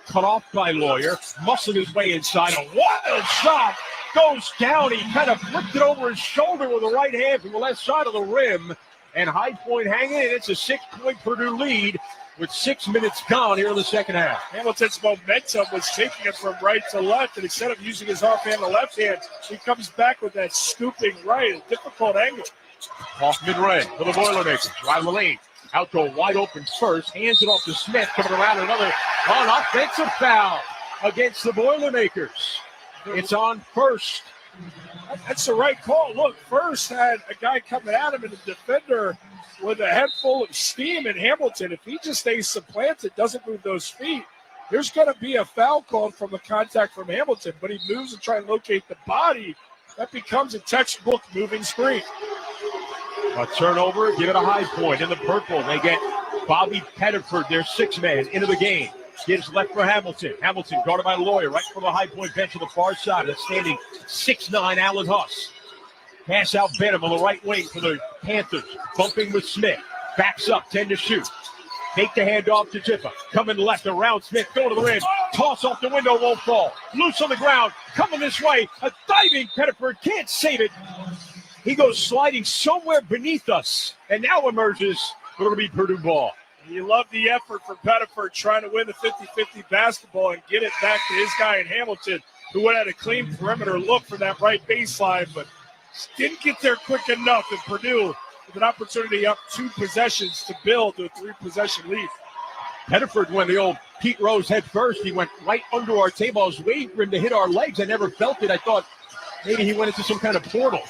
Cut off by Lawyer, muscling his way inside. A wild shot goes down. He kind of flipped it over his shoulder with the right hand from the left side of the rim. and High Point hanging in. It's a 6-point Purdue lead with 6 minutes gone here in the second half. Hamilton's momentum was taking it from right to left, and instead of using his offhand, the left hand, he comes back with that scooping right, a difficult angle. Hoffman-Wren for the Boilermakers. Right of the lane. Out to a wide open first. Hands it off to Smith. Coming around another offensive foul against the Boilermakers. It's on first. That's the right call. Look, first had a guy coming at him and a defender with a head full of steam in Hamilton. If he just stays supplanted, doesn't move those feet, there's going to be a foul called from a contact from Hamilton. But he moves and tries to locate the body. That becomes a textbook moving screen. A turnover, give it a High Point. In the purple, they get Bobby Pettiford, their 6th man, into the game. Gives left for Hamilton. Hamilton guarded by Lawyer right from the High Point bench on the far side. That's standing 6'9", Alan Huss. Pass out Benham on the right wing for the Panthers. Bumping with Smith. Backs up, 10 to shoot. Take the handoff to Jiffa. Coming left around Smith. Go to the rim. Toss off the window, won't fall. Loose on the ground. Coming this way. A diving Pettiford. Can't save it. He goes sliding somewhere beneath us. And now emerges. It'll be Purdue ball. You love the effort from Pettiford trying to win the 50-50 basketball and get it back to his guy in Hamilton, who went at a clean perimeter look for that right baseline, but didn't get there quick enough. And Purdue with an opportunity up 2 possessions to build to a 3-possession lead. Pettiford went the old Pete Rose head first. He went right under our table. I was waiting for him to hit our legs. I never felt it. I thought maybe he went into some kind of portal.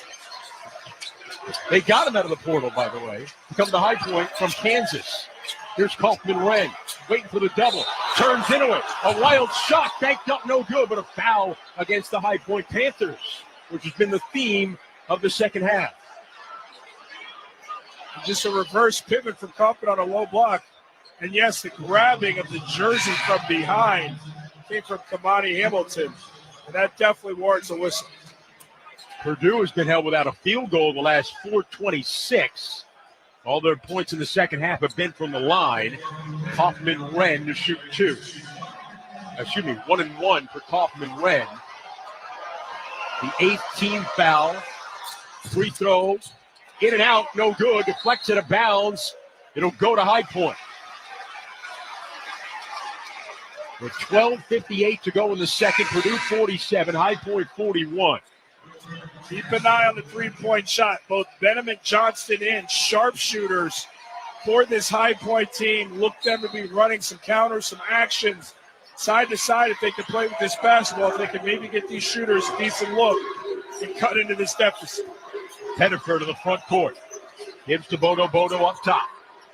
They got him out of the portal, by the way. He comes to High Point from Kansas. Here's Kaufman-Wren, waiting for the double. Turns into it. A wild shot, banked up, no good, but a foul against the High Point Panthers, which has been the theme of the second half. Just a reverse pivot from Kaufman on a low block. And yes, the grabbing of the jersey from behind came from Kamani Hamilton. And that definitely warrants a whistle. Purdue has been held without a field goal in the last 4:26. All their points in the second half have been from the line. Kaufman-Wren to shoot 2. 1 and 1 for Kaufman-Wren. The 8th team foul. Free throw. In and out, no good. Deflects it out of bounds. It'll go to High Point. With 12:58 to go in the second, Purdue 47, High Point 41. Keep an eye on the three-point shot. Both Benham and Johnston in, sharpshooters for this High Point team. Look them to be running some counters, some actions, side to side if they can play with this basketball. If they can maybe get these shooters a decent look and cut into this deficit. Pettiford to the front court. Gives to Bodo up top.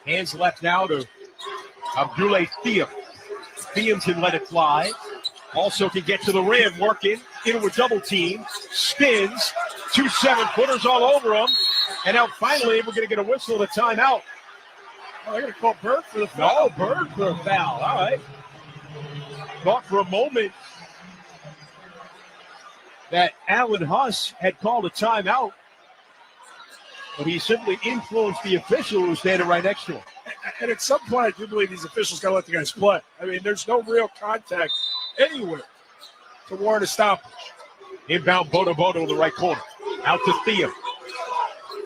Hands left now to Abdoulaye Thiem. Thiem can let it fly. Also can get to the rim, working into a double team. Spins. 2 7-footers all over him. And now finally we're going to get a whistle at a timeout. Oh, they're going to call Bird for the foul. No, Bird for a foul. All right. Thought for a moment that Alan Huss had called a timeout, but he simply influenced the official who was standing right next to him. And at some point, I do believe these officials got to let the guys play. I mean, there's no real contact anywhere to warrant a stoppage. Inbound Bodo in the right corner. Out to Thiem.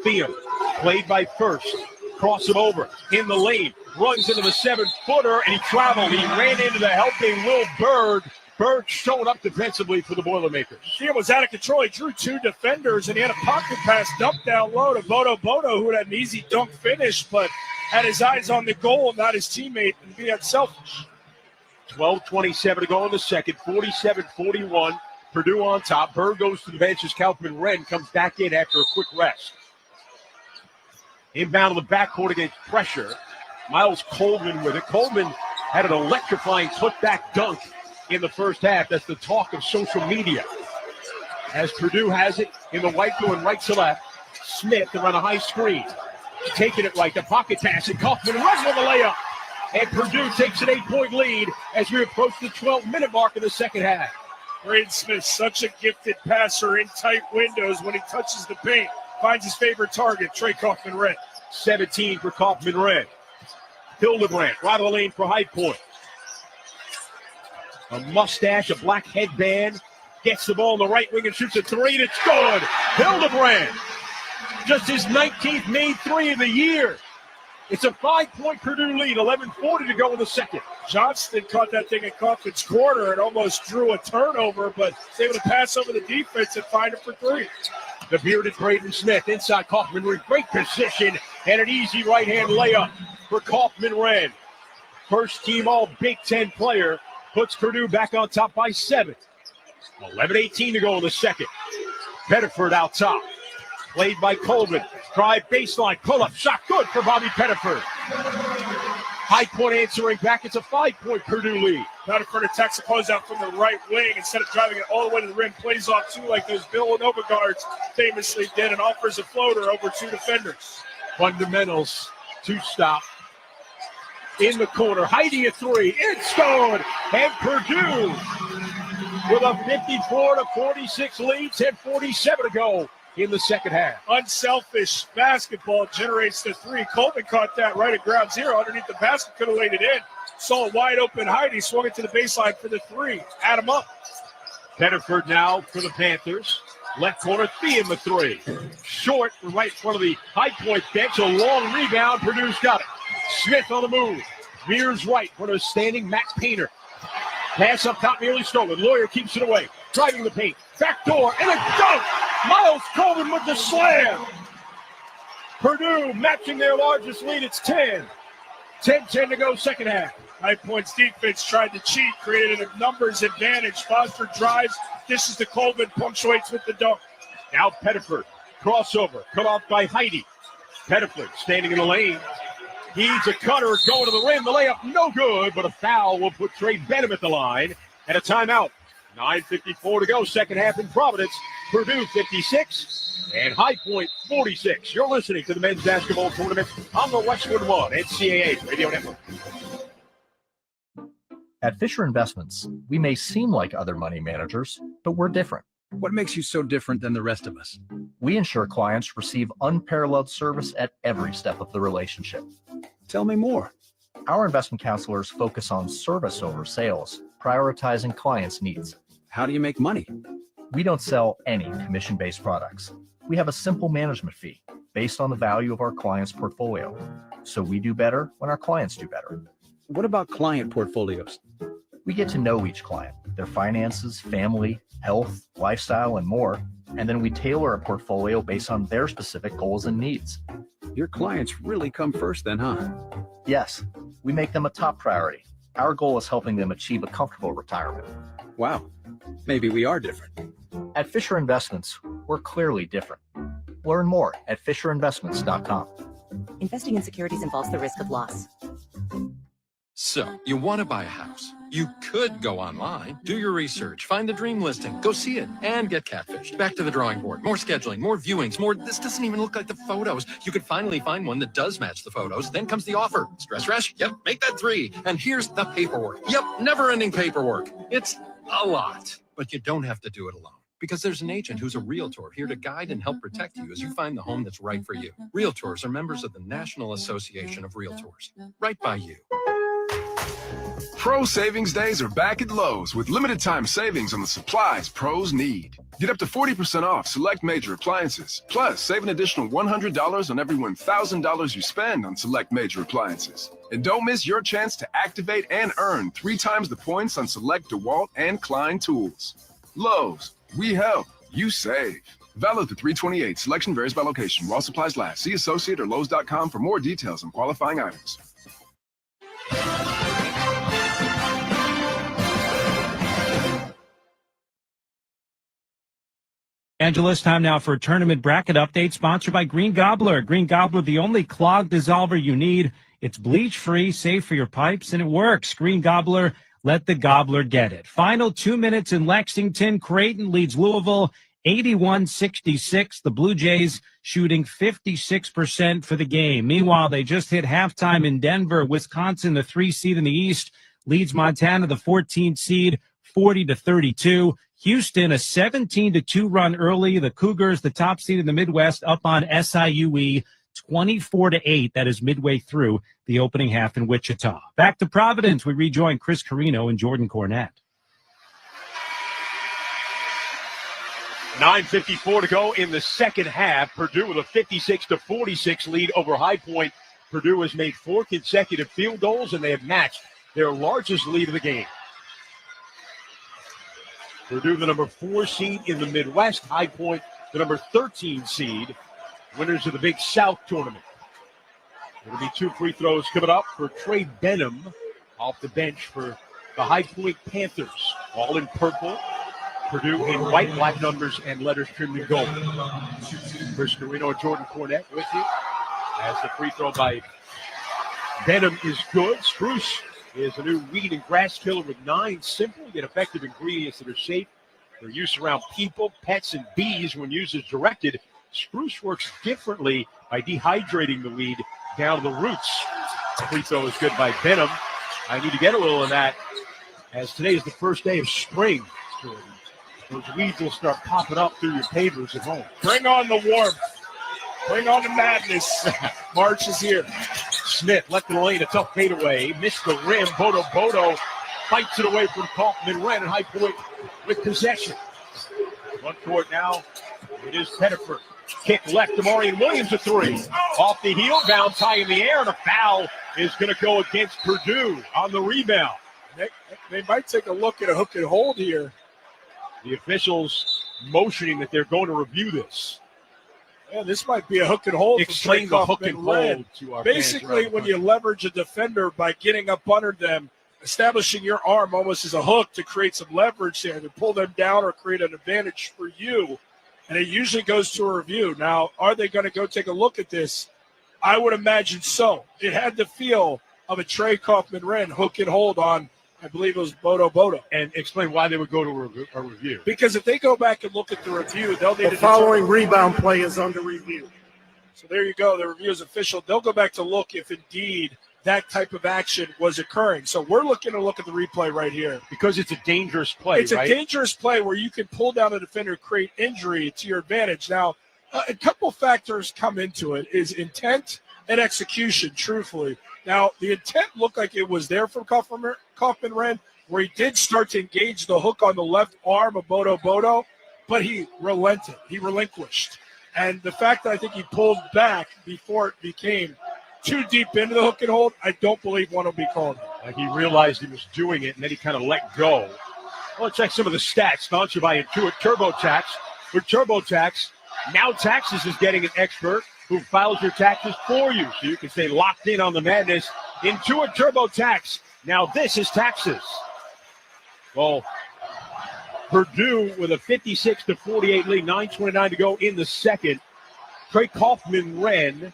Thiem, played by First. Cross him over in the lane. Runs into the 7-footer, and he traveled. He ran into the helping Will Bird. Bird showing up defensively for the Boilermakers. Thiem was out of control. He drew 2 defenders, and he had a pocket pass dumped down low to Bodo, who had an easy dunk finish, but had his eyes on the goal, not his teammate, and being selfish. 12:27 to go in the second. 47-41. Purdue on top. Bird goes to the bench as Kaufman-Wren comes back in after a quick rest. Inbound to the backcourt against pressure. Miles Coleman with it. Coleman had an electrifying putback dunk in the first half. That's the talk of social media. As Purdue has it in the white going right to left. Smith around a high screen. Taking it right. The pocket pass. And Kaufman-Wren with the layup. And Purdue takes an 8-point lead as we approach the 12-minute mark of the second half. Braden Smith, such a gifted passer in tight windows when he touches the paint. Finds his favorite target, Trey Kaufman-Wren. 17 for Kaufman-Wren. Hildebrandt, right of the lane for High Point. A mustache, a black headband. Gets the ball on the right wing and shoots a 3, and it's good. Hildebrandt just his 19th made three of the year. It's a 5-point Purdue lead, 11:40 to go in the second. Johnston caught that thing in Kaufman's corner and almost drew a turnover, but was able to pass over the defense and find it for three. The bearded Braden Smith inside Kaufman with great position and an easy right-hand layup for Kaufman-Wren. First team all Big Ten player puts Purdue back on top by 7. 11:18 to go in the second. Pettiford out top. Played by Colvin. Drive baseline. Pull-up shot. Good for Bobby Pettiford. High Point answering back. It's a 5-point Purdue lead. Pettiford attacks the closeout from the right wing instead of driving it all the way to the rim. Plays off two like those Villanova guards famously did and offers a floater over two defenders. Fundamentals to stop. In the corner. Heidi a three. It's good. And Purdue with a 54-46 lead. 10:47 to go in the second half. Unselfish basketball generates the three. Colvin caught that right at ground zero underneath the basket, could have laid it in. Saw a wide open Heidi, swung it to the baseline for the three. Add him up. Pettiford now for the Panthers. Left corner, Thiem the three. Short, right in front of the High Point bench. A long rebound. Purdue's got it. Smith on the move. Veers right for the standing Matt Painter. Pass up top, nearly stolen. Lawyer keeps it away. Driving the paint. Back door and a dunk. Miles Colvin with the slam. Purdue matching their largest lead. It's 10. 10-10 to go second half. High Point's defense tried to cheat, created a numbers advantage. Foster drives, dishes to Colvin, punctuates with the dunk. Now Pettiford. Crossover. Cut off by Heidi. Pettiford standing in the lane. He's a cutter going to the rim. The layup no good, but a foul will put Trey Benham at the line. And a timeout. 9:54 to go second half in Providence. Purdue 56 and High Point 46. You're listening to the men's basketball tournament on the Westwood One NCAA Radio Network. At Fisher Investments, we may seem like other money managers, but we're different. What makes you so different than the rest of us? We ensure clients receive unparalleled service at every step of the relationship. Tell me more. Our investment counselors focus on service over sales, prioritizing clients' needs. How do you make money? We don't sell any commission-based products. We have a simple management fee based on the value of our client's portfolio. So we do better when our clients do better. What about client portfolios? We get to know each client, their finances, family, health, lifestyle, and more, and then we tailor a portfolio based on their specific goals and needs. Your clients really come first then, huh? Yes, we make them a top priority. Our goal is helping them achieve a comfortable retirement. Wow, maybe we are different. At Fisher Investments, we're clearly different. Learn more at FisherInvestments.com. Investing in securities involves the risk of loss. So, you want to buy a house. You could go online, do your research, find the dream listing, go see it, and get catfished. Back to the drawing board. More scheduling, more viewings, more, this doesn't even look like the photos. You could finally find one that does match the photos. Then comes the offer. Stress rush? Yep, make that 3. And here's the paperwork. Yep, never-ending paperwork. It's a lot. But you don't have to do it alone. Because there's an agent who's a realtor here to guide and help protect you as you find the home that's right for you. Realtors are members of the National Association of Realtors. Right by you. Pro Savings Days are back at Lowe's with limited time savings on the supplies pros need. Get up to 40% off select major appliances. Plus, save an additional $100 on every $1,000 you spend on select major appliances. And don't miss your chance to activate and earn 3 times the points on select DeWalt and Klein tools. Lowe's, we help, you save. Valid through 3/28. Selection varies by location. While supplies last. See associate or Lowe's.com for more details on qualifying items. Angeles, time now for a tournament bracket update sponsored by Green Gobbler. Green Gobbler, the only clog dissolver you need. It's bleach-free, safe for your pipes, and it works. Green Gobbler, let the gobbler get it. Final 2 minutes in Lexington. Creighton leads Louisville 81-66. The Blue Jays shooting 56% for the game. Meanwhile, they just hit halftime in Denver. Wisconsin, the 3 seed in the East, leads Montana, the 14 seed, 40-32. Houston, a 17-2 run early. The Cougars, the top seed in the Midwest, up on SIUE 24-8. That is midway through the opening half in Wichita. Back to Providence, we rejoin Chris Carino and Jordan Cornette. 9:54 to go in the second half. Purdue with a 56-46 lead over High Point. Purdue has made 4 consecutive field goals, and they have matched their largest lead of the game. Purdue, the number 4 seed in the Midwest. High Point, the number 13 seed. Winners of the Big South tournament. There'll be 2 free throws coming up for Trey Benham off the bench for the High Point Panthers. All in purple. Purdue in white, black numbers, and letters trimmed in gold. Chris Carino and Jordan Cornette with you. As the free throw by Benham is good. Spruce is a new weed and grass killer with 9 simple yet effective ingredients that are safe for use around people, pets, and bees when used as directed. Spruce works differently by dehydrating the weed down to the roots. The free throw is good by Benham. I need to get a little of that as today is the first day of spring. Those weeds will start popping up through your pavers at home. Bring on the warmth. Bring on the madness. March is here. Smith left in the lane, a tough fadeaway. Missed the rim. Bodo fights it away from Kaufman. Ran at High Point with possession. One court now. It is Pettiford. Kick left to Maureen Williams, a 3. Off the heel, bounce high in the air, and a foul is going to go against Purdue on the rebound. They might take a look at a hook and hold here. The officials motioning that they're going to review this. Yeah, this might be a hook and hold. Explain the hook and hold to our Basically, when you leverage a defender by getting up under them, establishing your arm almost as a hook to create some leverage there, to pull them down or create an advantage for you. And it usually goes to a review. Now, are they going to go take a look at this? I would imagine so. It had the feel of a Trey Kaufman-Wren hook and hold on, I believe it was Bodo. And explain why they would go to a review. Because if they go back and look at the review, they'll need the following rebound play is under review. So there you go. The review is official. They'll go back to look if indeed that type of action was occurring. So we're looking to look at the replay right here. Because it's a dangerous play, It's a dangerous play where you can pull down a defender, create injury to your advantage. Now, a couple factors come into it is intent and execution, truthfully. Now, the intent looked like it was there from Kaufman-Wren, where he did start to engage the hook on the left arm of Bodo, but he relented. He relinquished. And the fact that I think he pulled back before it became too deep into the hook and hold, I don't believe one will be called. Like he realized he was doing it, and then he kind of let go. Well, let's check some of the stats sponsored by Intuit TurboTax. With TurboTax, now Taxes is getting an expert who files your taxes for you, so you can stay locked in on the madness. Intuit TurboTax. Now this is Taxes. Well, Purdue with a 56-48 lead, 9:29 to go in the second. Trey Kaufman-Wren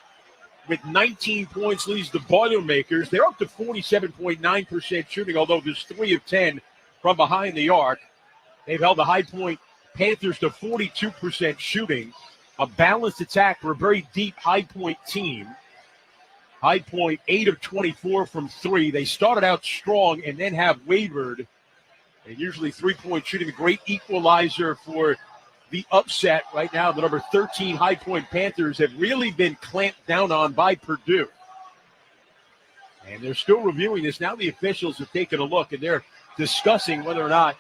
with 19 points leads the Boilermakers. They're up to 47.9% shooting, although there's 3 of 10 from behind the arc. They've held the High Point Panthers to 42% shooting. A balanced attack for a very deep High Point team. High Point 8 of 24 from 3. They started out strong and then have wavered. And usually 3-point shooting, a great equalizer for the upset right now. The number 13 High Point Panthers have really been clamped down on by Purdue. And they're still reviewing this. Now the officials have taken a look, and they're discussing whether or not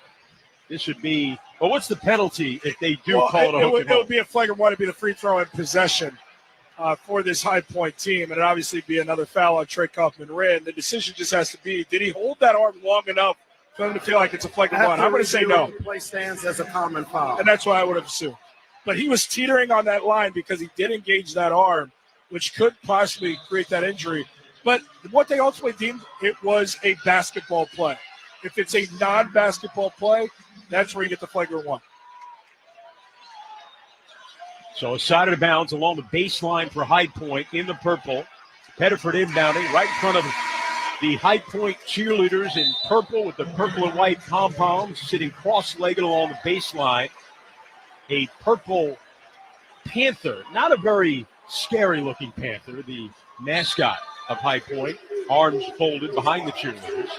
this should be, well, what's the penalty if they do call it a hook and hold? It would be a flagrant one. It would be the free throw in possession for this High Point team, and it'd obviously be another foul on Trey Kaufman-Wren. The decision just has to be, did he hold that arm long enough for them to feel like it's a flagrant one? I'm going to say no. The play stands as a common foul. And that's what I would have assumed. But he was teetering on that line because he did engage that arm, which could possibly create that injury. But what they ultimately deemed, it was a basketball play. If it's a non-basketball play, that's where you get the flagrant one. So a side of bounds along the baseline for High Point in the purple. Pettiford inbounding right in front of the High Point cheerleaders in purple with the purple and white pom-poms sitting cross-legged along the baseline. A purple panther, not a very scary-looking panther, the mascot of High Point, arms folded behind the cheerleaders.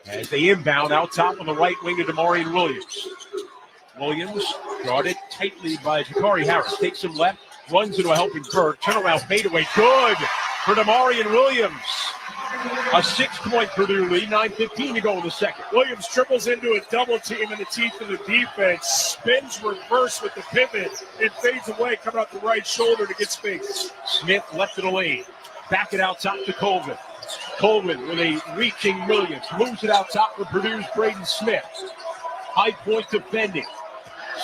As they inbound out top on the right wing to Maureen Williams. Williams guarded tightly by Jakari Harris. Takes him left, runs into a helping Burke. Turnaround fadeaway. Good for Demarion Williams. A 6-point Purdue lead, 9:15 to go in the second. Williams dribbles into a double team in the teeth of the defense, spins reverse with the pivot, and fades away, coming out the right shoulder to get space. Smith left of the lane. Back it out top to Colvin. Colvin with a reaching Williams. Moves it out top for Purdue's Braden Smith. High point defending.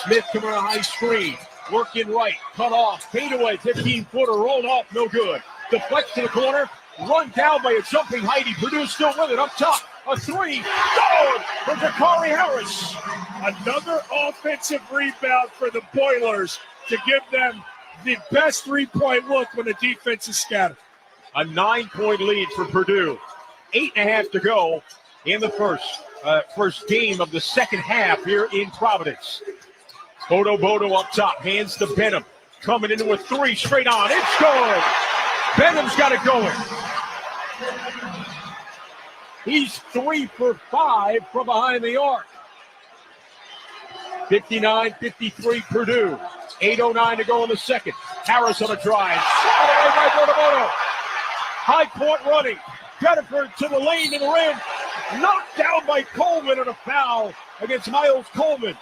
Smith coming on a high screen. Working right. Cut off. Fade away. 15-footer. Rolled off. No good. Deflects to the corner. Run down by a jumping Heidi. Purdue still with it up top. A three. Good for Jakari Harris. Another offensive rebound for the Boilers to give them the best three-point look when the defense is scattered. A 9-point lead for Purdue. 8.5 to go in the first game of the second half here in Providence. Bodo up top. Hands to Benham. Coming into a three straight on. It's good. Benham's got it going. He's 3 for 5 from behind the arc. 59-53 Purdue. 8:09 to go in the second. Harris on a drive. Shot away by Bodo. High point running. Pettiford to the lane to the rim. Knocked down by Coleman on a foul against Miles Coleman.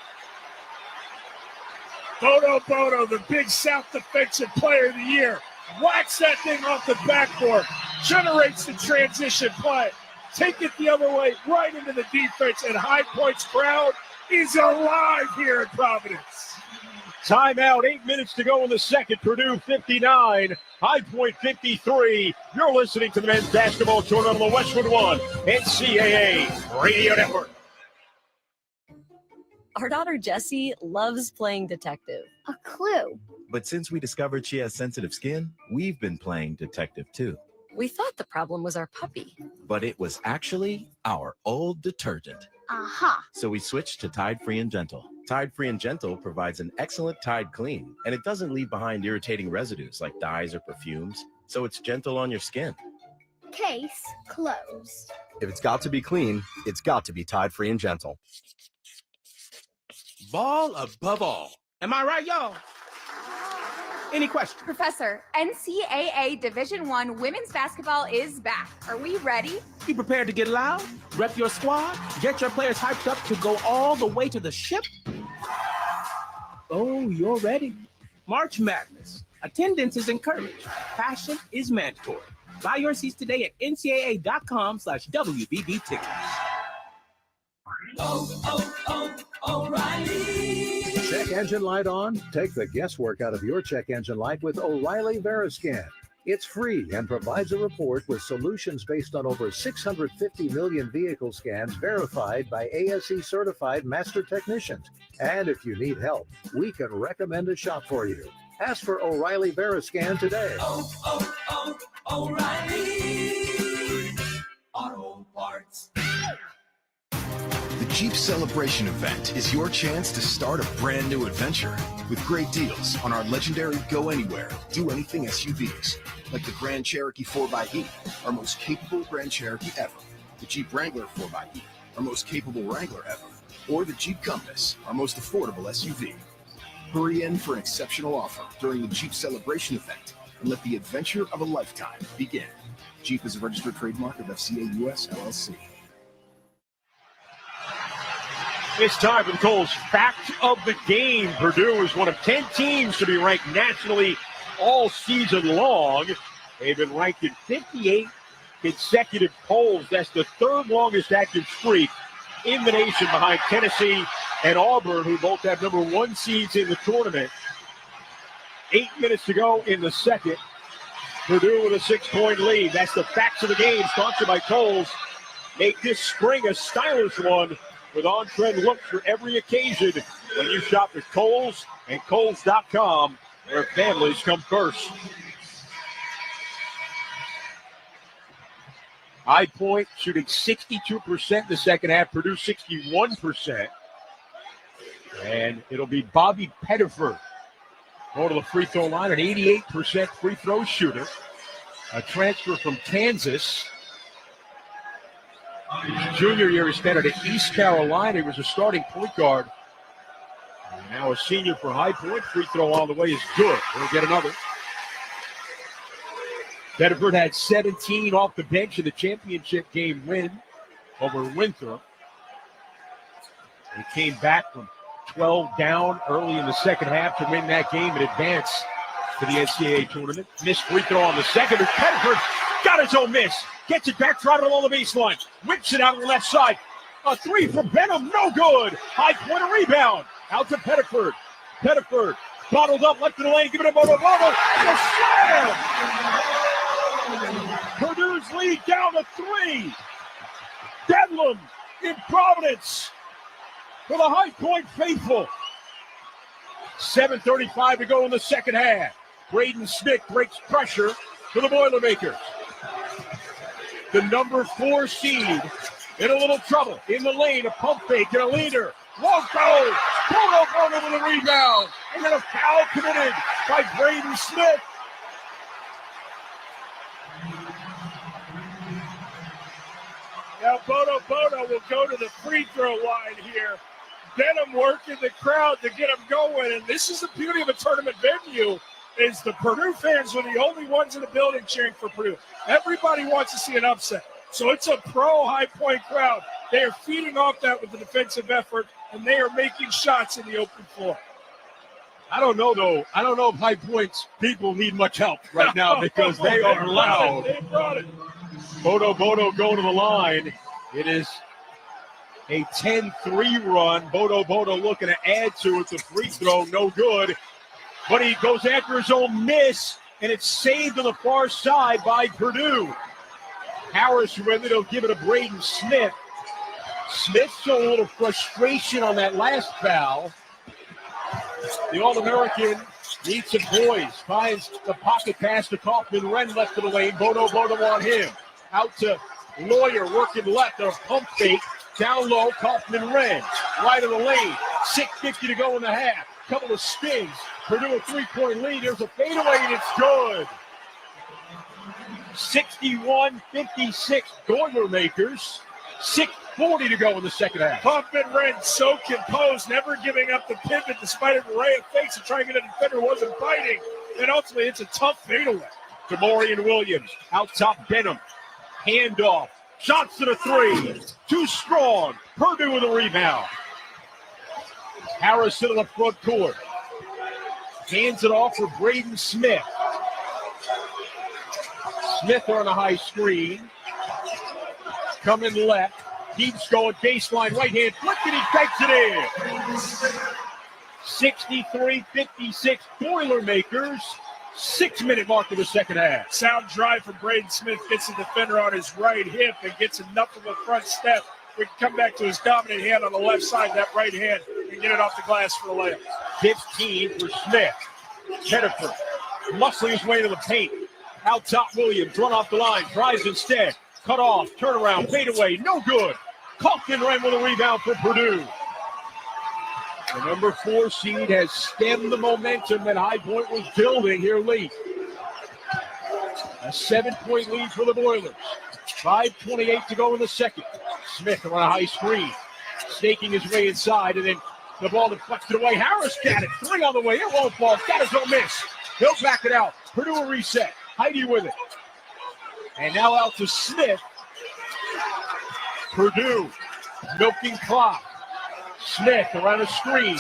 Bodo, the Big South Defensive Player of the Year. Whacks that thing off the backboard. Generates the transition play. Take it the other way, right into the defense, and High Point's crowd is alive here in Providence. Timeout, 8 minutes to go in the second. Purdue 59, High Point 53. You're listening to the men's basketball tournament on the Westwood One NCAA Radio Network. Our daughter Jessie loves playing detective. A clue. But since we discovered she has sensitive skin, we've been playing detective too. We thought the problem was our puppy. But it was actually our old detergent. Aha. So we switched to Tide Free and Gentle. Tide Free and Gentle provides an excellent Tide clean, and it doesn't leave behind irritating residues like dyes or perfumes, so it's gentle on your skin. Case closed. If it's got to be clean, it's got to be Tide Free and Gentle. Ball above all. Am I right, y'all? Any questions? Professor, NCAA Division I women's basketball is back. Are we ready? You prepared to get loud? Rep your squad? Get your players hyped up to go all the way to the ship? Oh, you're ready. March Madness. Attendance is encouraged. Passion is mandatory. Buy your seats today at ncaa.com/WBB tickets. O'Reilly. Check engine light on? Take the guesswork out of your check engine light with O'Reilly Veriscan. It's free and provides a report with solutions based on over 650 million vehicle scans verified by ASE certified master technicians. And if you need help, we can recommend a shop for you. Ask for O'Reilly Veriscan today. O'Reilly Auto Parts. The Jeep Celebration event is your chance to start a brand new adventure with great deals on our legendary Go Anywhere, Do Anything SUVs, like the Grand Cherokee 4xE, our most capable Grand Cherokee ever, the Jeep Wrangler 4xE, our most capable Wrangler ever, or the Jeep Compass, our most affordable SUV. Hurry in for an exceptional offer during the Jeep Celebration event and let the adventure of a lifetime begin. Jeep is a registered trademark of FCA US LLC. It's time for the Coles Fact of the Game. Purdue is one of 10 teams to be ranked nationally all season long. They've been ranked in 58 consecutive polls. That's the third longest active streak in the nation, behind Tennessee and Auburn, who both have number 1 seeds in the tournament. 8 minutes to go in the second. Purdue with a 6-point lead. That's the Facts of the Game, sponsored by Coles. Make this spring a stylish one with on-trend looks for every occasion when you shop at Kohl's and Kohls.com, where families come first. High Point shooting 62% the second half, Purdue 61%. And it'll be Bobby Pettiford going to the free throw line, an 88% free throw shooter. A transfer from Kansas. His junior year, he spent it at East Carolina. He was a starting point guard. And now a senior for High Point. Free throw all the way is good. We'll get another. Bedford had 17 off the bench in the championship game win over Winthrop. They came back from 12 down early in the second half to win that game and advance to the NCAA tournament. Missed free throw on the second. Bedford got his own miss. Gets it back, driving along the baseline. Whips it out on the left side. A three from Benham, no good. High Point a rebound. Out to Pettiford. Pettiford bottled up, left in the lane, giving it a Bodo. And a slam! Purdue's lead down to 3. Bedlam in Providence for the High Point faithful. 7:35 to go in the second half. Braden Smith breaks pressure for the Boilermakers. The number 4 seed in a little trouble. In the lane, a pump fake and a leader. Won't go. Bodo with a rebound. And then a foul committed by Braden Smith. Now Bodo will go to the free throw line here. Benham working the crowd to get him going. And this is the beauty of a tournament venue, is the Purdue fans are the only ones in the building cheering for Purdue. Everybody wants to see an upset. So it's a pro High Point crowd. They are feeding off that with the defensive effort, and they are making shots in the open floor. I don't know, though. I don't know if High Point's people need much help right now because they are loud. They brought it. Bodo going to the line. It is a 10-3 run. Bodo looking to add to it. The free throw, no good. But he goes after his own miss, and it's saved on the far side by Purdue. Harris with it. He'll give it to Braden Smith. Smith showed a little frustration on that last foul. The All-American needs some poise. Finds the pocket pass to Kaufman. Wren left of the lane. Bodo on him. Out to Lawyer, working left. A pump fake. Down low, Kaufman Wren. Right of the lane. 6:50 to go in the half. Couple of spins. Purdue a 3-point lead. There's a fadeaway, and it's good. 61-56 Boilermakers. 6:40 to go in the second half. Kaufman Wren so composed, never giving up the pivot despite an array of fakes to try and get a defender who wasn't fighting. And ultimately, it's a tough fadeaway. Demorian Williams out top Benham. Handoff. Johnson a 3. Too strong. Purdue with a rebound. Harrison in the front court. Hands it off for Braden Smith. Smith on a high screen. Coming left. Keeps going baseline right hand. Flick and he takes it in. 63-56 Boilermakers. 6-minute mark of the second half. Sound drive from Braden Smith. Gets the defender on his right hip and gets enough of a front step. We can come back to his dominant hand on the left side, that right hand, and get it off the glass for the layup. 15 for Smith. Pettiford muscling his way to the paint. Out top Williams, run off the line, tries instead. Cut off, turnaround, fade away, no good. Kaufman ran with a rebound for Purdue. The number 4 seed has stemmed the momentum that High Point was building here late. A 7-point lead for the Boilers. 5:28 to go in the second. Smith on a high screen, snaking his way inside, and then the ball deflected away. Harris got it. 3 on the way. It won't fall. Got his own miss. He'll back it out. Purdue a reset. Heidi with it. And now out to Smith. Purdue milking clock. Smith around a screen.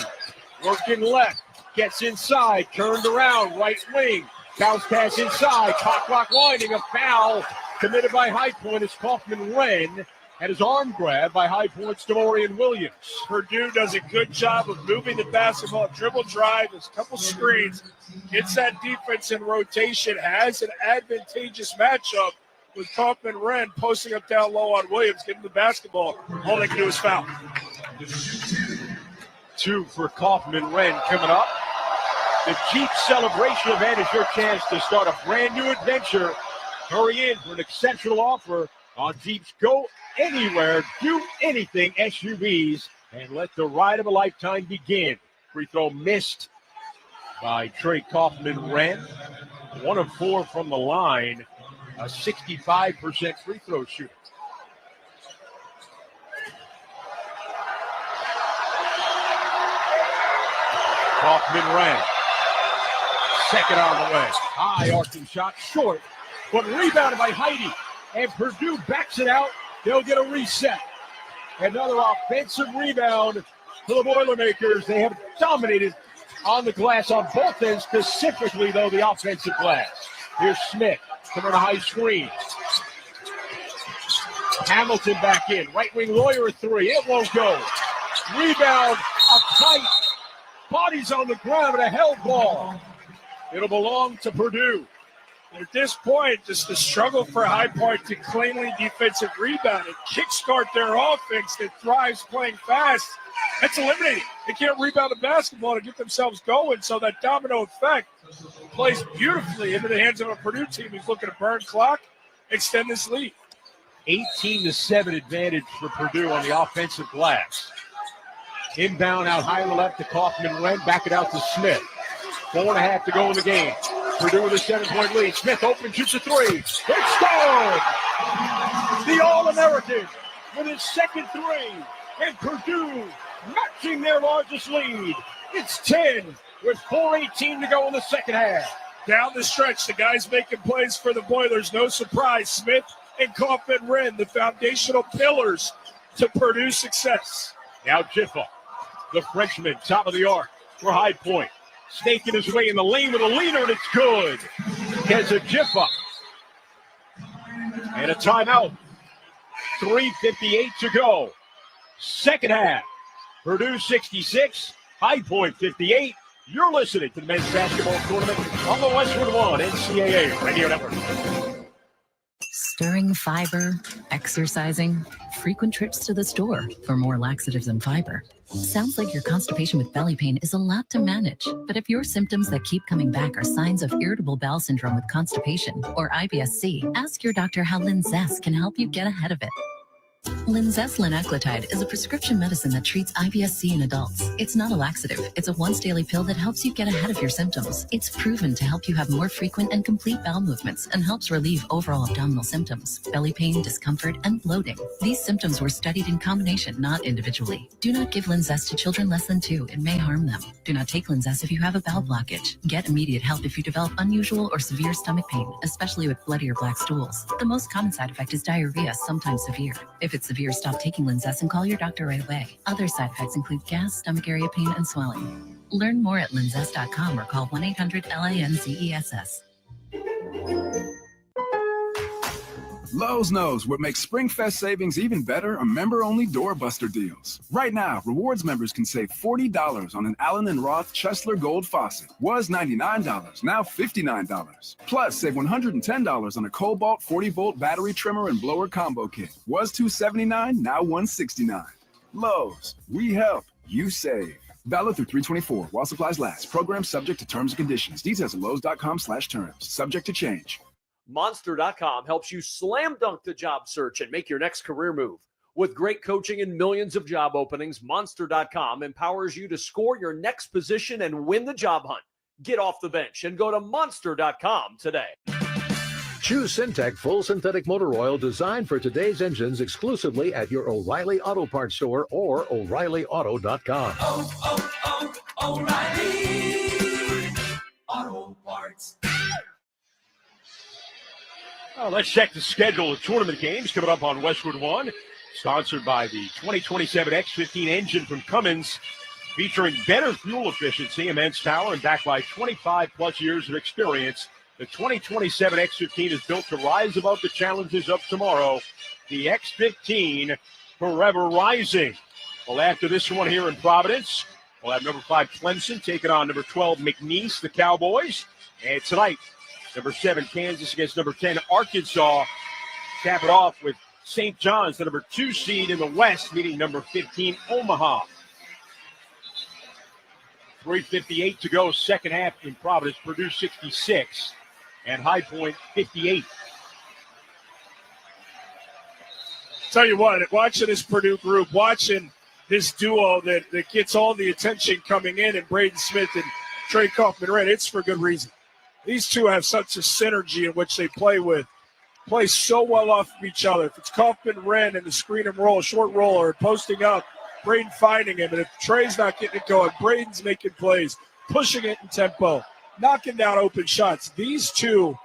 Working left. Gets inside. Turned around. Right wing. Bounce pass inside. Clock winding. A foul committed by High Point as Kaufman Wren had his arm grabbed by High Point's Demorian Williams. Purdue does a good job of moving the basketball, dribble drive, there's a couple screens, gets that defense in rotation, has an advantageous matchup with Kaufman Wren posting up down low on Williams, getting the basketball. All they can do is foul. 2 for Kaufman Wren coming up. The Jeep Celebration event is your chance to start a brand new adventure. Hurry in for an exceptional offer on Jeep's Go Anywhere, Do Anything SUVs, and let the ride of a lifetime begin. Free throw missed by Trey Kaufman Wren. 1 of 4 from the line, a 65% free throw shooter. Kaufman Wren. Second on the way. High arcing shot, short. but rebounded by Heidi. And Purdue backs it out. They'll get a reset. Another offensive rebound for the Boilermakers. They have dominated on the glass on both ends, specifically, though, the offensive glass. Here's Smith coming on a high screen. Hamilton back in. Right wing Lawyer a three. It won't go. Rebound, a tight. Bodies on the ground and a held ball. It'll belong to Purdue. At this point, just the struggle for High Point to cleanly defensive rebound and kickstart their offense that thrives playing fast. That's eliminated. They can't rebound the basketball to get themselves going, so that domino effect plays beautifully into the hands of a Purdue team who's looking to burn clock, extend this lead. 18-7 advantage for Purdue on the offensive glass. Inbound out high on the left to Kaufman-Wren. Back it out to Smith. 4.5 to go in the game. Purdue with a 7-point lead. Smith open, shoots a three. It's good! The All-American with his second three. And Purdue matching their largest lead. It's 10 with 4:18 to go in the second half. Down the stretch, the guys making plays for the Boilers. No surprise, Smith and Kaufman-Wren, the foundational pillars to Purdue's success. Now Jiffa, the Frenchman, top of the arc for High Point. Snaking his way in the lane with a leaner, and it's good. Gets a Jiffa. And a timeout. 3:58 to go. Second half. Purdue 66, High Point 58. You're listening to the men's basketball tournament on the Westwood One NCAA Radio Network. Stirring fiber, exercising, frequent trips to the store for more laxatives and fiber. Sounds like your constipation with belly pain is a lot to manage. But if your symptoms that keep coming back are signs of irritable bowel syndrome with constipation or IBS-C, ask your doctor how Linzess can help you get ahead of it. Linzess linaclotide is a prescription medicine that treats IBS-C in adults. It's not a laxative. It's a once-daily pill that helps you get ahead of your symptoms. It's proven to help you have more frequent and complete bowel movements and helps relieve overall abdominal symptoms, belly pain, discomfort, and bloating. These symptoms were studied in combination, not individually. Do not give Linzess to children less than 2. It may harm them. Do not take Linzess if you have a bowel blockage. Get immediate help if you develop unusual or severe stomach pain, especially with bloody or black stools. The most common side effect is diarrhea, sometimes severe. If it's severe, stop taking Linzess and call your doctor right away. Other side effects include gas, stomach area pain, and swelling. Learn more at linzess.com or call 1-800-LINZESS. Lowe's knows what makes SpringFest savings even better are member-only doorbuster deals. Right now, rewards members can save $40 on an Allen & Roth Chesler Gold faucet. Was $99, now $59. Plus, save $110 on a Cobalt 40-volt battery trimmer and blower combo kit. Was $279, now $169. Lowe's, we help, you save. Valid through 3/24 while supplies last. Program subject to terms and conditions. Details at Lowe's.com/terms. Subject to change. Monster.com helps you slam dunk the job search and make your next career move. With great coaching and millions of job openings, Monster.com empowers you to score your next position and win the job hunt. Get off the bench and go to Monster.com today. Choose Syntec Full Synthetic Motor Oil designed for today's engines exclusively at your O'Reilly Auto Parts store or O'ReillyAuto.com. O'Reilly Auto Parts. Well, let's check the schedule of tournament games coming up on Westwood One, sponsored by the 2027 X15 engine from Cummins, featuring better fuel efficiency, immense power, and backed by 25-plus years of experience. The 2027 X15 is built to rise above the challenges of tomorrow. The X15 forever rising. Well, after this one here in Providence, we'll have number 5 Clemson taking on number 12 McNeese, the Cowboys. And tonight, number 7 Kansas against number 10 Arkansas. Cap it off with St. John's, the number 2 seed in the West, meeting number 15 Omaha. 3:58 to go, second half in Providence. Purdue 66 and High Point 58. Tell you what, watching this Purdue group, watching this duo that gets all the attention coming in, and Braden Smith and Trey Kaufman-Wren, it's for good reason. These two have such a synergy in which they play so well off of each other. If it's Kaufman-Wren and the screen and roll, short roller, posting up, Braden finding him. And if Trey's not getting it going, Braden's making plays, pushing it in tempo, knocking down open shots. These two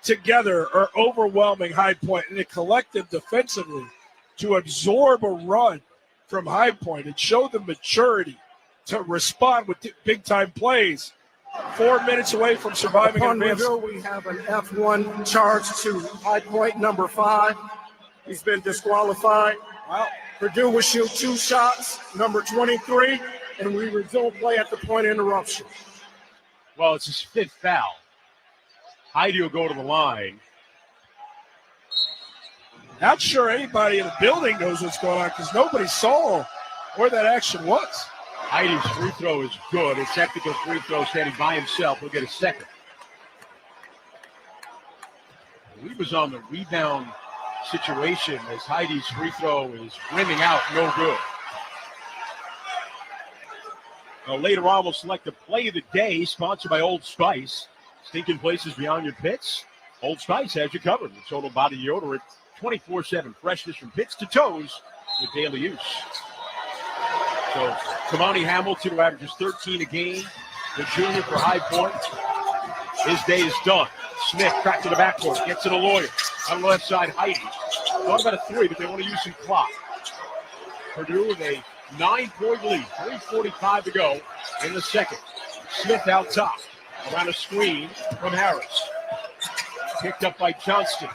together are overwhelming High Point, and the collective defensively to absorb a run from High Point and show the maturity to respond with big-time plays. 4 minutes away from surviving Upon an advance. review, we have an F1 charge to High Point number 5. He's been disqualified. Wow. Purdue will shoot 2 shots, number 23, and we resume play at the point of interruption. Well, it's his 5th foul. Heidi will go to the line. Not sure anybody in the building knows what's going on because nobody saw where that action was. Heidi's free throw is good. A technical free throw standing by himself. He'll get a second. He was on the rebound situation as Heidi's free throw is rimming out, no good. Now, later on, we'll select the play of the day, sponsored by Old Spice. Stinking places beyond your pits. Old Spice has you covered with total body deodorant, 24/7 freshness from pits to toes with daily use. So, Kamani Hamilton, who averages 13 a game, the junior for High Point. His day is done. Smith back to the backcourt, gets to the Lawyer. On the left side, Heidi. Thought about a 3, but they want to use some clock. Purdue with a 9-point lead, 3:45 to go in the second. Smith out top, around a screen from Harris. Picked up by Johnston.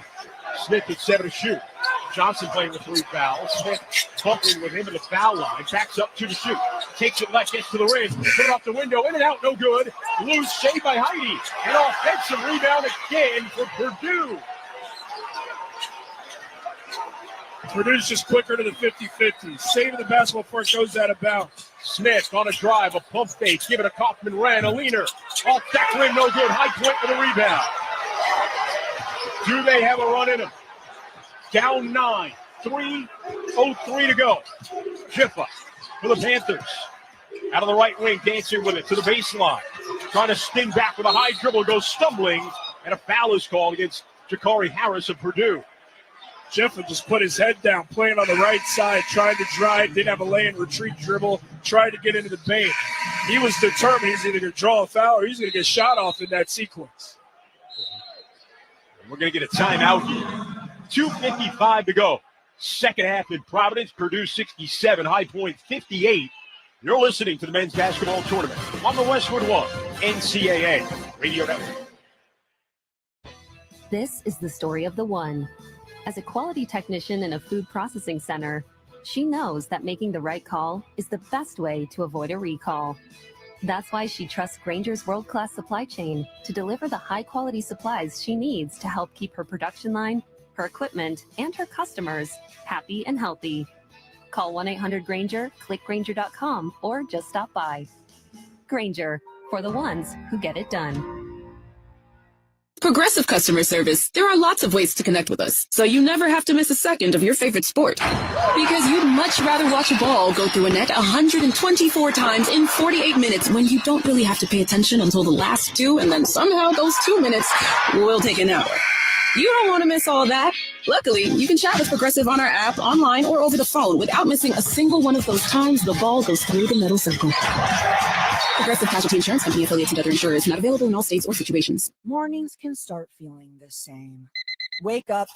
Smith at 7 to shoot. Johnson playing with 3 fouls. Smith bumping with him at the foul line. Backs up 2 to shoot. Takes it left, gets to the rim. Put it off the window. In and out, no good. Loose save by Heidi. An offensive rebound again for Purdue. Purdue's just quicker to the 50-50. Saving the basketball before it goes out of bounds. Smith on a drive, a pump fake. Give it to Kaufman-Wren. A leaner. Off that rim, no good. High Point with a rebound. Do they have a run in them? Down 9. 3:03 to go. Jiffa for the Panthers. Out of the right wing, dancing with it to the baseline. Trying to spin back with a high dribble, goes stumbling, and a foul is called against Jakari Harris of Purdue. Jiffa just put his head down, playing on the right side, trying to drive, didn't have a lay and retreat dribble, tried to get into the paint. He was determined he's either going to draw a foul or he's going to get shot off in that sequence. We're going to get a timeout here. 2:55 to go. Second half in Providence. Purdue 67, High Point 58. You're listening to the men's basketball tournament on the Westwood One NCAA Radio Network. This is the story of the one. As a quality technician in a food processing center, she knows that making the right call is the best way to avoid a recall. That's why she trusts Grainger's world-class supply chain to deliver the high-quality supplies she needs to help keep her production line, her equipment, and her customers happy and healthy. Call 1-800-GRAINGER, click Grainger.com, or just stop by. Grainger, for the ones who get it done. Progressive customer service. There are lots of ways to connect with us, so you never have to miss a second of your favorite sport. Because you'd much rather watch a ball go through a net 124 times in 48 minutes when you don't really have to pay attention until the last 2, and then somehow those 2 minutes will take an hour. You don't want to miss all that. Luckily, you can chat with Progressive on our app, online, or over the phone without missing a single one of those times the ball goes through the metal circle. Progressive Casualty Insurance Company, affiliates, and other insurers. Not available in all states or situations. Mornings can start feeling the same. Wake up,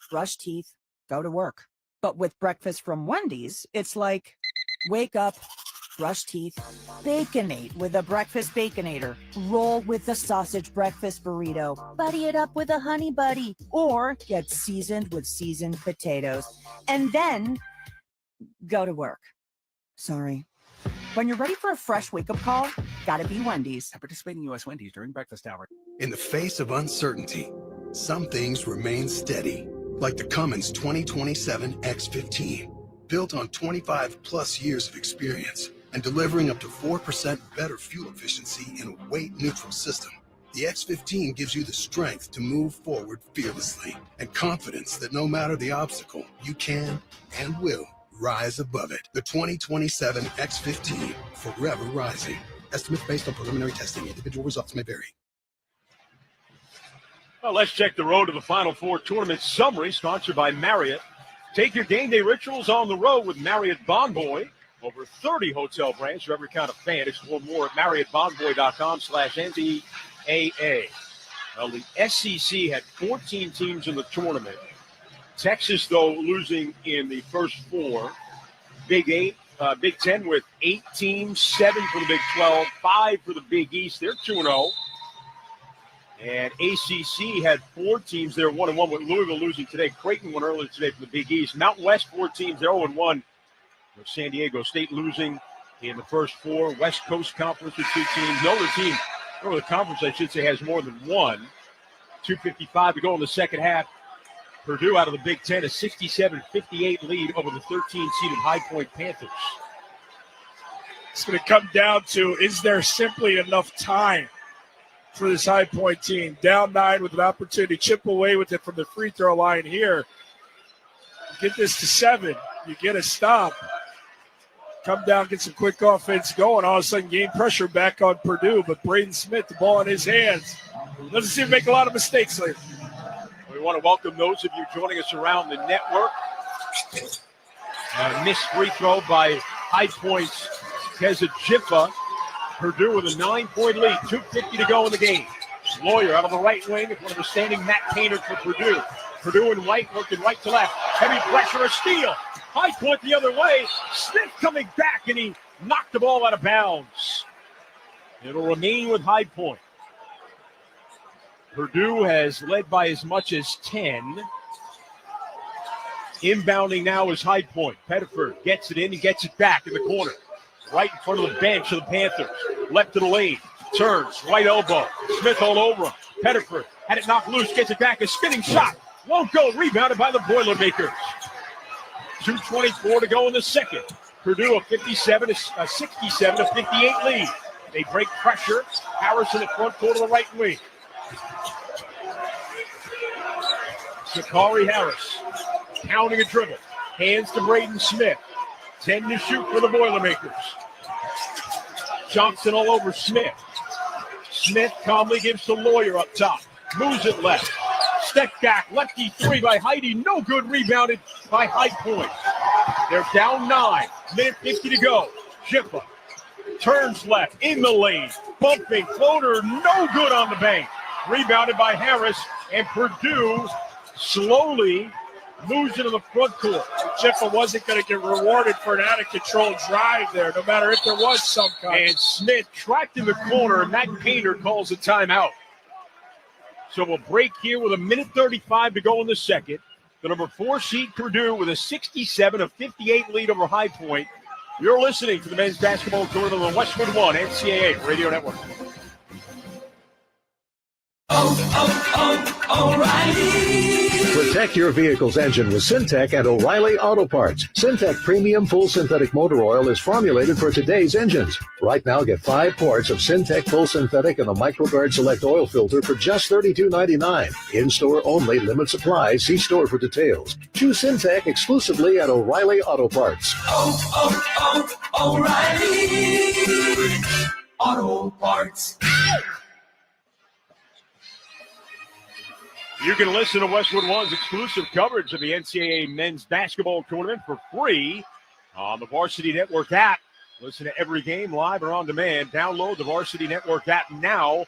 brush teeth, go to work. But with breakfast from Wendy's, it's like, wake up, brush teeth, Baconate with a breakfast Baconator. Roll with the sausage breakfast burrito. Buddy it up with a honey buddy. Or get seasoned with seasoned potatoes. And then go to work. Sorry. When you're ready for a fresh wake-up call, gotta be Wendy's. At participating U.S. Wendy's during breakfast hour. In the face of uncertainty, some things remain steady, like the Cummins 2027 X15, built on 25 plus years of experience and delivering up to 4% better fuel efficiency in a weight-neutral system. The X15 gives you the strength to move forward fearlessly and confidence that no matter the obstacle, you can and will rise above it. The 2027 X15, forever rising. Estimates based on preliminary testing. Individual results may vary. Well, let's check the road to the Final Four tournament summary, sponsored by Marriott. Take your game day rituals on the road with Marriott Bonvoy. Over 30 hotel brands for every kind of fan. Explore more at MarriottBonvoy.com/NCAA. Well, the SEC had 14 teams in the tournament. Texas, though, losing in the first 4. Big 10 with 8 teams, 7 for the Big 12, 5 for the Big East. They're 2-0. And ACC had 4 teams. They're 1-1 with Louisville losing today. Creighton won earlier today from the Big East. Mountain West, 4 teams. They're 0-1 with San Diego State losing in the first 4. West Coast Conference with 2 teams. No other team, or the conference, I should say, has more than 1. 2:55 to go in the second half. Purdue out of the Big Ten, a 67-58 lead over the 13-seeded High Point Panthers. It's going to come down to, is there simply enough time for this High Point team? Down 9 with an opportunity to chip away with it from the free throw line here. Get this to 7. You get a stop. Come down, get some quick offense going. All of a sudden, gain pressure back on Purdue. But Braden Smith, the ball in his hands. Doesn't seem to make a lot of mistakes lately. We want to welcome those of you joining us around the network. Missed free throw by High Point's Keza Jiffa. Purdue with a 9-point lead, 2:50 to go in the game. Lawyer out of the right wing, one of the standing Matt Kaynard for Purdue. Purdue in white, working right to left. Heavy pressure, a steal. High Point the other way. Smith coming back, and he knocked the ball out of bounds. It'll remain with High Point. Purdue has led by as much as 10. Inbounding now is High Point. Pettiford gets it in. He gets it back in the corner. Right in front of the bench of the Panthers. Left to the lane. Turns. Right elbow. Smith all over him. Pettiford had it knocked loose. Gets it back. A spinning shot. Won't go. Rebounded by the Boilermakers. 2:24 to go in the second. Purdue a 67-58 lead. They break pressure. Harrison at front court of the right wing. Sha'Carri Harris counting a dribble. Hands to Braden Smith. 10 to shoot for the Boilermakers. Johnson all over Smith. Smith calmly gives to Lawyer up top. Moves it left. Step back. Lefty 3 by Heidi. No good. Rebounded by High Point. They're down 9. Minute 50 to go. Jiffa turns left in the lane. Bumping floater. No good on the bank. Rebounded by Harris. And Purdue slowly moves into the front court. Jiffa wasn't going to get rewarded for an out-of-control drive there, no matter if there was some kind. And Smith tracked in the corner, and Matt Kaynard calls a timeout. So we'll break here with a minute 35 to go in the second. The number 4 seed Purdue with a 67-58 lead over High Point. You're listening to the men's basketball tournament on the Westwood One NCAA Radio Network. O'Reilly. Protect your vehicle's engine with Syntec and O'Reilly Auto Parts. Syntec Premium Full Synthetic Motor Oil is formulated for today's engines. Right now, get 5 quarts of Syntec Full Synthetic and a MicroGuard Select Oil Filter for just $32.99. In-store only, limit supply. See store for details. Choose Syntec exclusively at O'Reilly Auto Parts. O'Reilly Auto Parts. You can listen to Westwood One's exclusive coverage of the NCAA men's basketball tournament for free on the Varsity Network app. Listen to every game live or on demand. Download the Varsity Network app now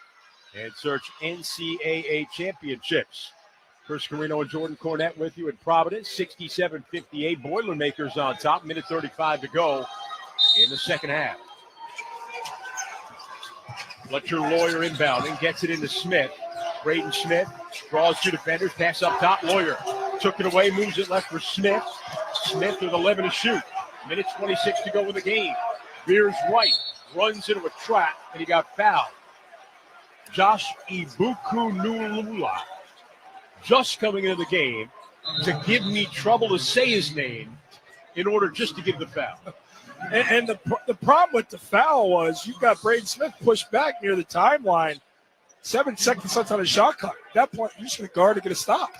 and search NCAA Championships. Chris Carino and Jordan Cornette with you at Providence. 67-58. Boilermakers on top. Minute 35 to go in the second half. Fletcher Lawyer inbounding. Gets it into Smith. Braden Smith draws 2 defenders, pass up top. Lawyer took it away, moves it left for Smith. Smith with 11 to shoot. Minute 26 to go in the game. Veers right, runs into a trap, and he got fouled. Josh Ibukunulula just coming into the game to give me trouble to say his name in order just to give the foul. And the problem with the foul was you got Braden Smith pushed back near the timeline. 7 seconds left on a shot clock. At that point, you're just going to guard to get a stop.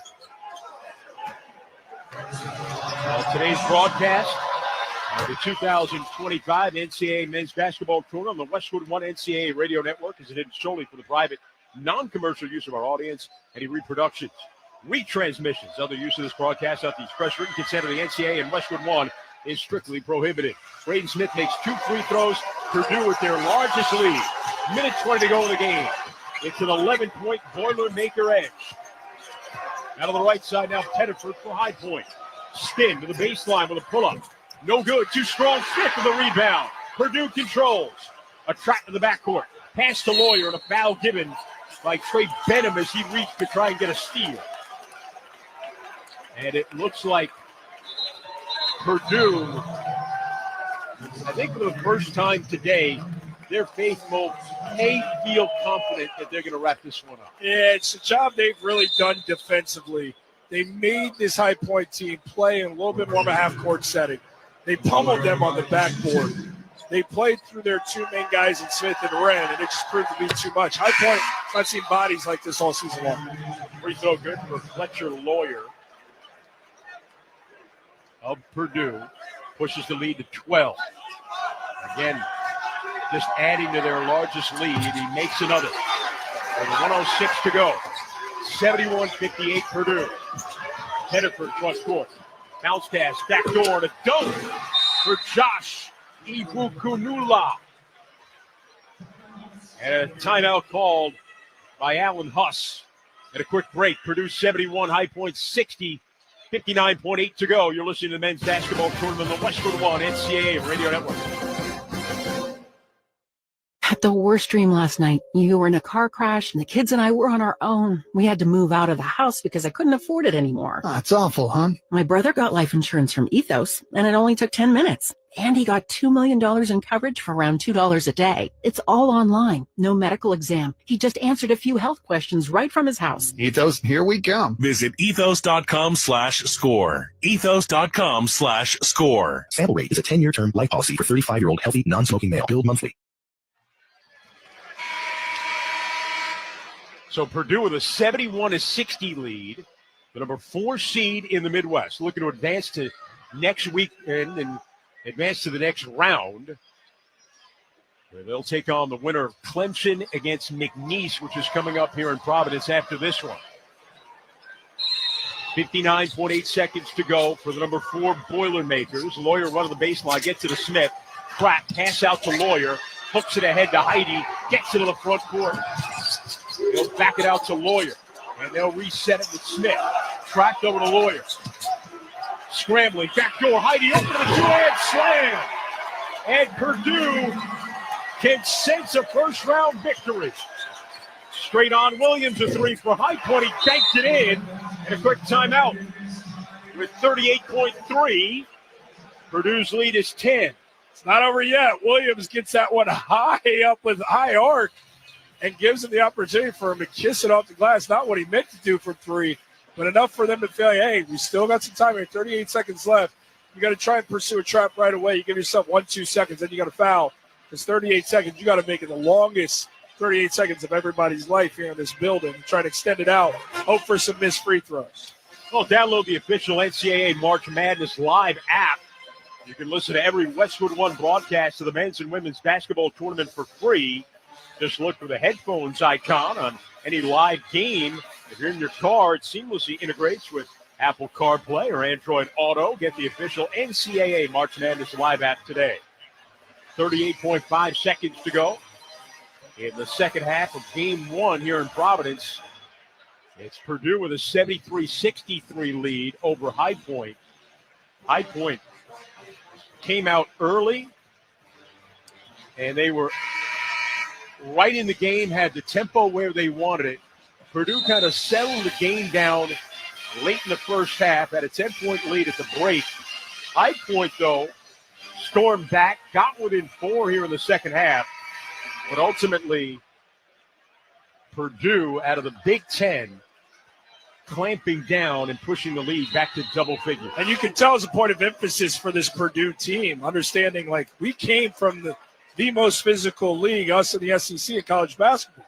Well, today's broadcast of the 2025 NCAA men's basketball tournament on the Westwood One NCAA Radio Network is intended solely for the private, non-commercial use of our audience. Any reproductions, retransmissions, other use of this broadcast without the express written consent of the NCAA and Westwood One is strictly prohibited. Braden Smith makes 2 free throws. Purdue with their largest lead. Minute 20 to go in the game. It's an 11-point Boilermaker edge. Out of the right side now, Pettiford for High Point. Spin to the baseline with a pull-up. No good. Too strong. Smith for the rebound. Purdue controls. A track to the backcourt. Pass to Lawyer and a foul given by Trey Benham as he reached to try and get a steal. And it looks like Purdue, I think for the first time today, their faithful may feel confident that they're going to wrap this one up. Yeah, it's a job they've really done defensively. They made this High Point team play in a little bit more of a half-court setting. They pummeled them on the backboard. They played through their two main guys in Smith and Wren, and it just proved to be too much. High Point, I've seen bodies like this all season long. Free throw good for Fletcher Lawyer of Purdue. Pushes the lead to 12. Again, just adding to their largest lead. He makes another. With 106 to go. 71-58 Purdue. Pettiford cross court. Bounce pass, back door, and a dunk for Josh Ibukunula. And a timeout called by Alan Huss. And a quick break. Purdue 71, High Point 60. 59.8 to go. You're listening to the men's basketball tournament on the Westwood One NCAA Radio Network. Had the worst dream last night. You were in a car crash, and the kids and I were on our own. We had to move out of the house because I couldn't afford it anymore. That's awful, huh? My brother got life insurance from Ethos, and it only took 10 minutes. And he got $2 million in coverage for around $2 a day. It's all online. No medical exam. He just answered a few health questions right from his house. Ethos, here we come. Visit ethos.com/score. Ethos.com/score. Sample rate is a 10-year term life policy for 35-year-old healthy, non-smoking male. Billed monthly. So Purdue with a 71-60 lead, the number 4 seed in the Midwest, looking to advance to next weekend and advance to the next round, where they'll take on the winner of Clemson against McNeese, which is coming up here in Providence after this one. 59.8 seconds to go for the number 4 Boilermakers. Lawyer run on the baseline, gets to the Smith, crack, pass out to Lawyer, hooks it ahead to Heidi, gets it to the front court. They'll back it out to Lawyer, and they'll reset it with Smith. Tracked over to Lawyer. Scrambling, backdoor, Heidi open to the two-hand slam. And Purdue can sense a first-round victory. Straight on Williams, a 3 for High Point. He banked it in, and a quick timeout. With 38.3, Purdue's lead is 10. It's not over yet. Williams gets that one high up with high arc and gives him the opportunity for him to kiss it off the glass. Not what he meant to do for 3, but enough for them to feel, hey, we still got some time here, 38 seconds left. You got to try and pursue a trap right away. You give yourself 1-2 seconds, then you got to foul. It's 38 seconds. You got to make it the longest 38 seconds of everybody's life here in this building. Try to extend it out. Hope for some missed free throws. Well, download the official NCAA March Madness Live app. You can listen to every Westwood One broadcast of the men's and women's basketball tournament for free. Just look for the headphones icon on any live game. If you're in your car, it seamlessly integrates with Apple CarPlay or Android Auto. Get the official NCAA March Madness Live app today. 38.5 seconds to go in the second half of Game 1 here in Providence. It's Purdue with a 73-63 lead over High Point. High Point came out early, and they were right in the game, had the tempo where they wanted it. Purdue kind of settled the game down late in the first half, had a 10-point lead at the break. High Point, though, stormed back, got within 4 here in the second half, but ultimately Purdue, out of the Big Ten, clamping down and pushing the lead back to double figures. And you can tell as a point of emphasis for this Purdue team, understanding like we came from the most physical league, us in the SEC in college basketball.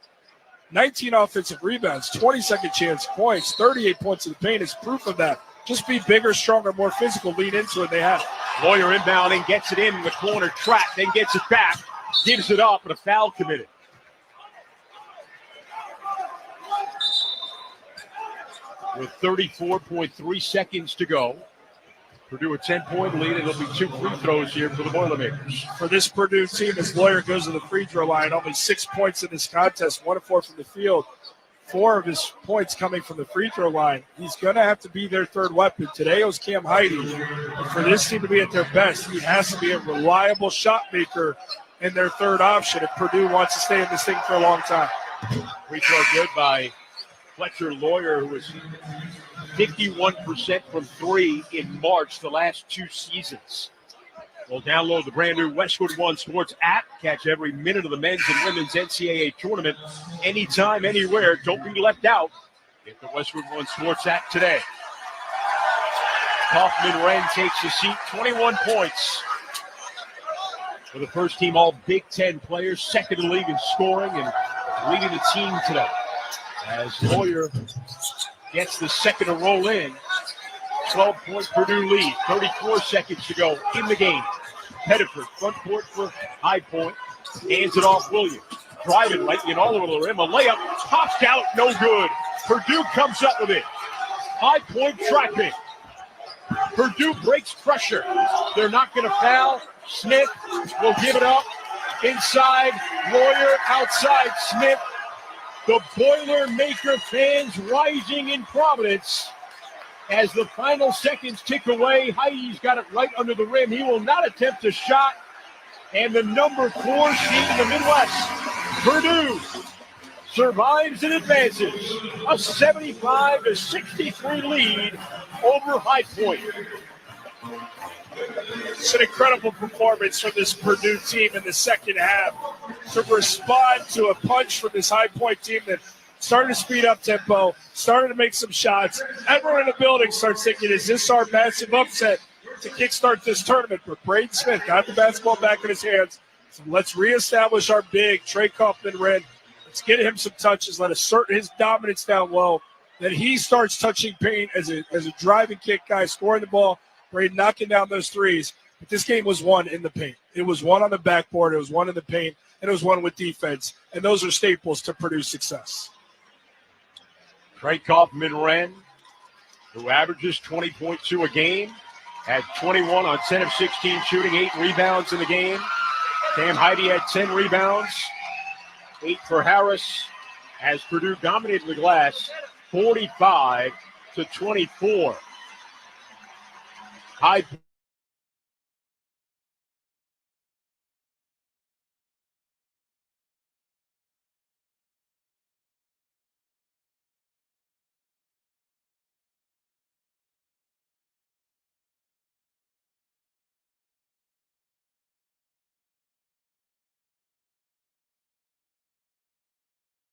19 offensive rebounds, 20-second chance points, 38 points in the paint is proof of that. Just be bigger, stronger, more physical, lean into it. They have. Lawyer inbounding, gets it in the corner, trap, then gets it back, gives it up, and a foul committed. With 34.3 seconds to go, Purdue a 10-point lead. It'll be 2 free throws here for the Boilermakers. For this Purdue team, as Lawyer goes to the free throw line, only 6 points in this contest, 1 of 4 from the field. 4 of his points coming from the free throw line. He's going to have to be their third weapon. Today it was Cam Heide. And for this team to be at their best, he has to be a reliable shot maker and their third option if Purdue wants to stay in this thing for a long time. Free throw good by Fletcher Lawyer, who was 51% from 3 in March the last 2 seasons. We'll download the brand new Westwood One Sports app. Catch every minute of the men's and women's NCAA tournament anytime, anywhere. Don't be left out. Get the Westwood One Sports app today. Kaufman-Wren takes the seat, 21 points for the first team all Big Ten players, second in the league in scoring and leading the team today. As Lawyer gets the second to roll in. 12-point Purdue lead, 34 seconds to go in the game. Pettiford, front court for High Point, hands it off Williams. Driving, lightning all over the rim, a layup, popped out, no good. Purdue comes up with it. High Point trapping. Purdue breaks pressure. They're not going to foul. Smith will give it up. Inside, Lawyer, outside, Smith. The Boilermaker fans rising in Providence. As the final seconds tick away, Heidi's got it right under the rim. He will not attempt a shot. And the number 4 seed in the Midwest, Purdue, survives and advances. A 75-63 lead over High Point. It's an incredible performance from this Purdue team in the second half to respond to a punch from this High Point team that started to speed up tempo, started to make some shots. Everyone in the building starts thinking, is this our massive upset to kickstart this tournament? But Braden Smith got the basketball back in his hands. So let's reestablish our big Trey Kaufman-Wren. Let's get him some touches. Let us assert his dominance down low. Then he starts touching paint as a driving kick guy, scoring the ball. Braden knocking down those threes. But this game was won in the paint. It was won on the backboard. It was won in the paint. And it was won with defense. And those are staples to Purdue's success. Trey Kaufman-Wren, who averages 20.2 a game, had 21 on 10 of 16 shooting, 8 rebounds in the game. Cam Heide had 10 rebounds, 8 for Harris, as Purdue dominated the glass 45-24. High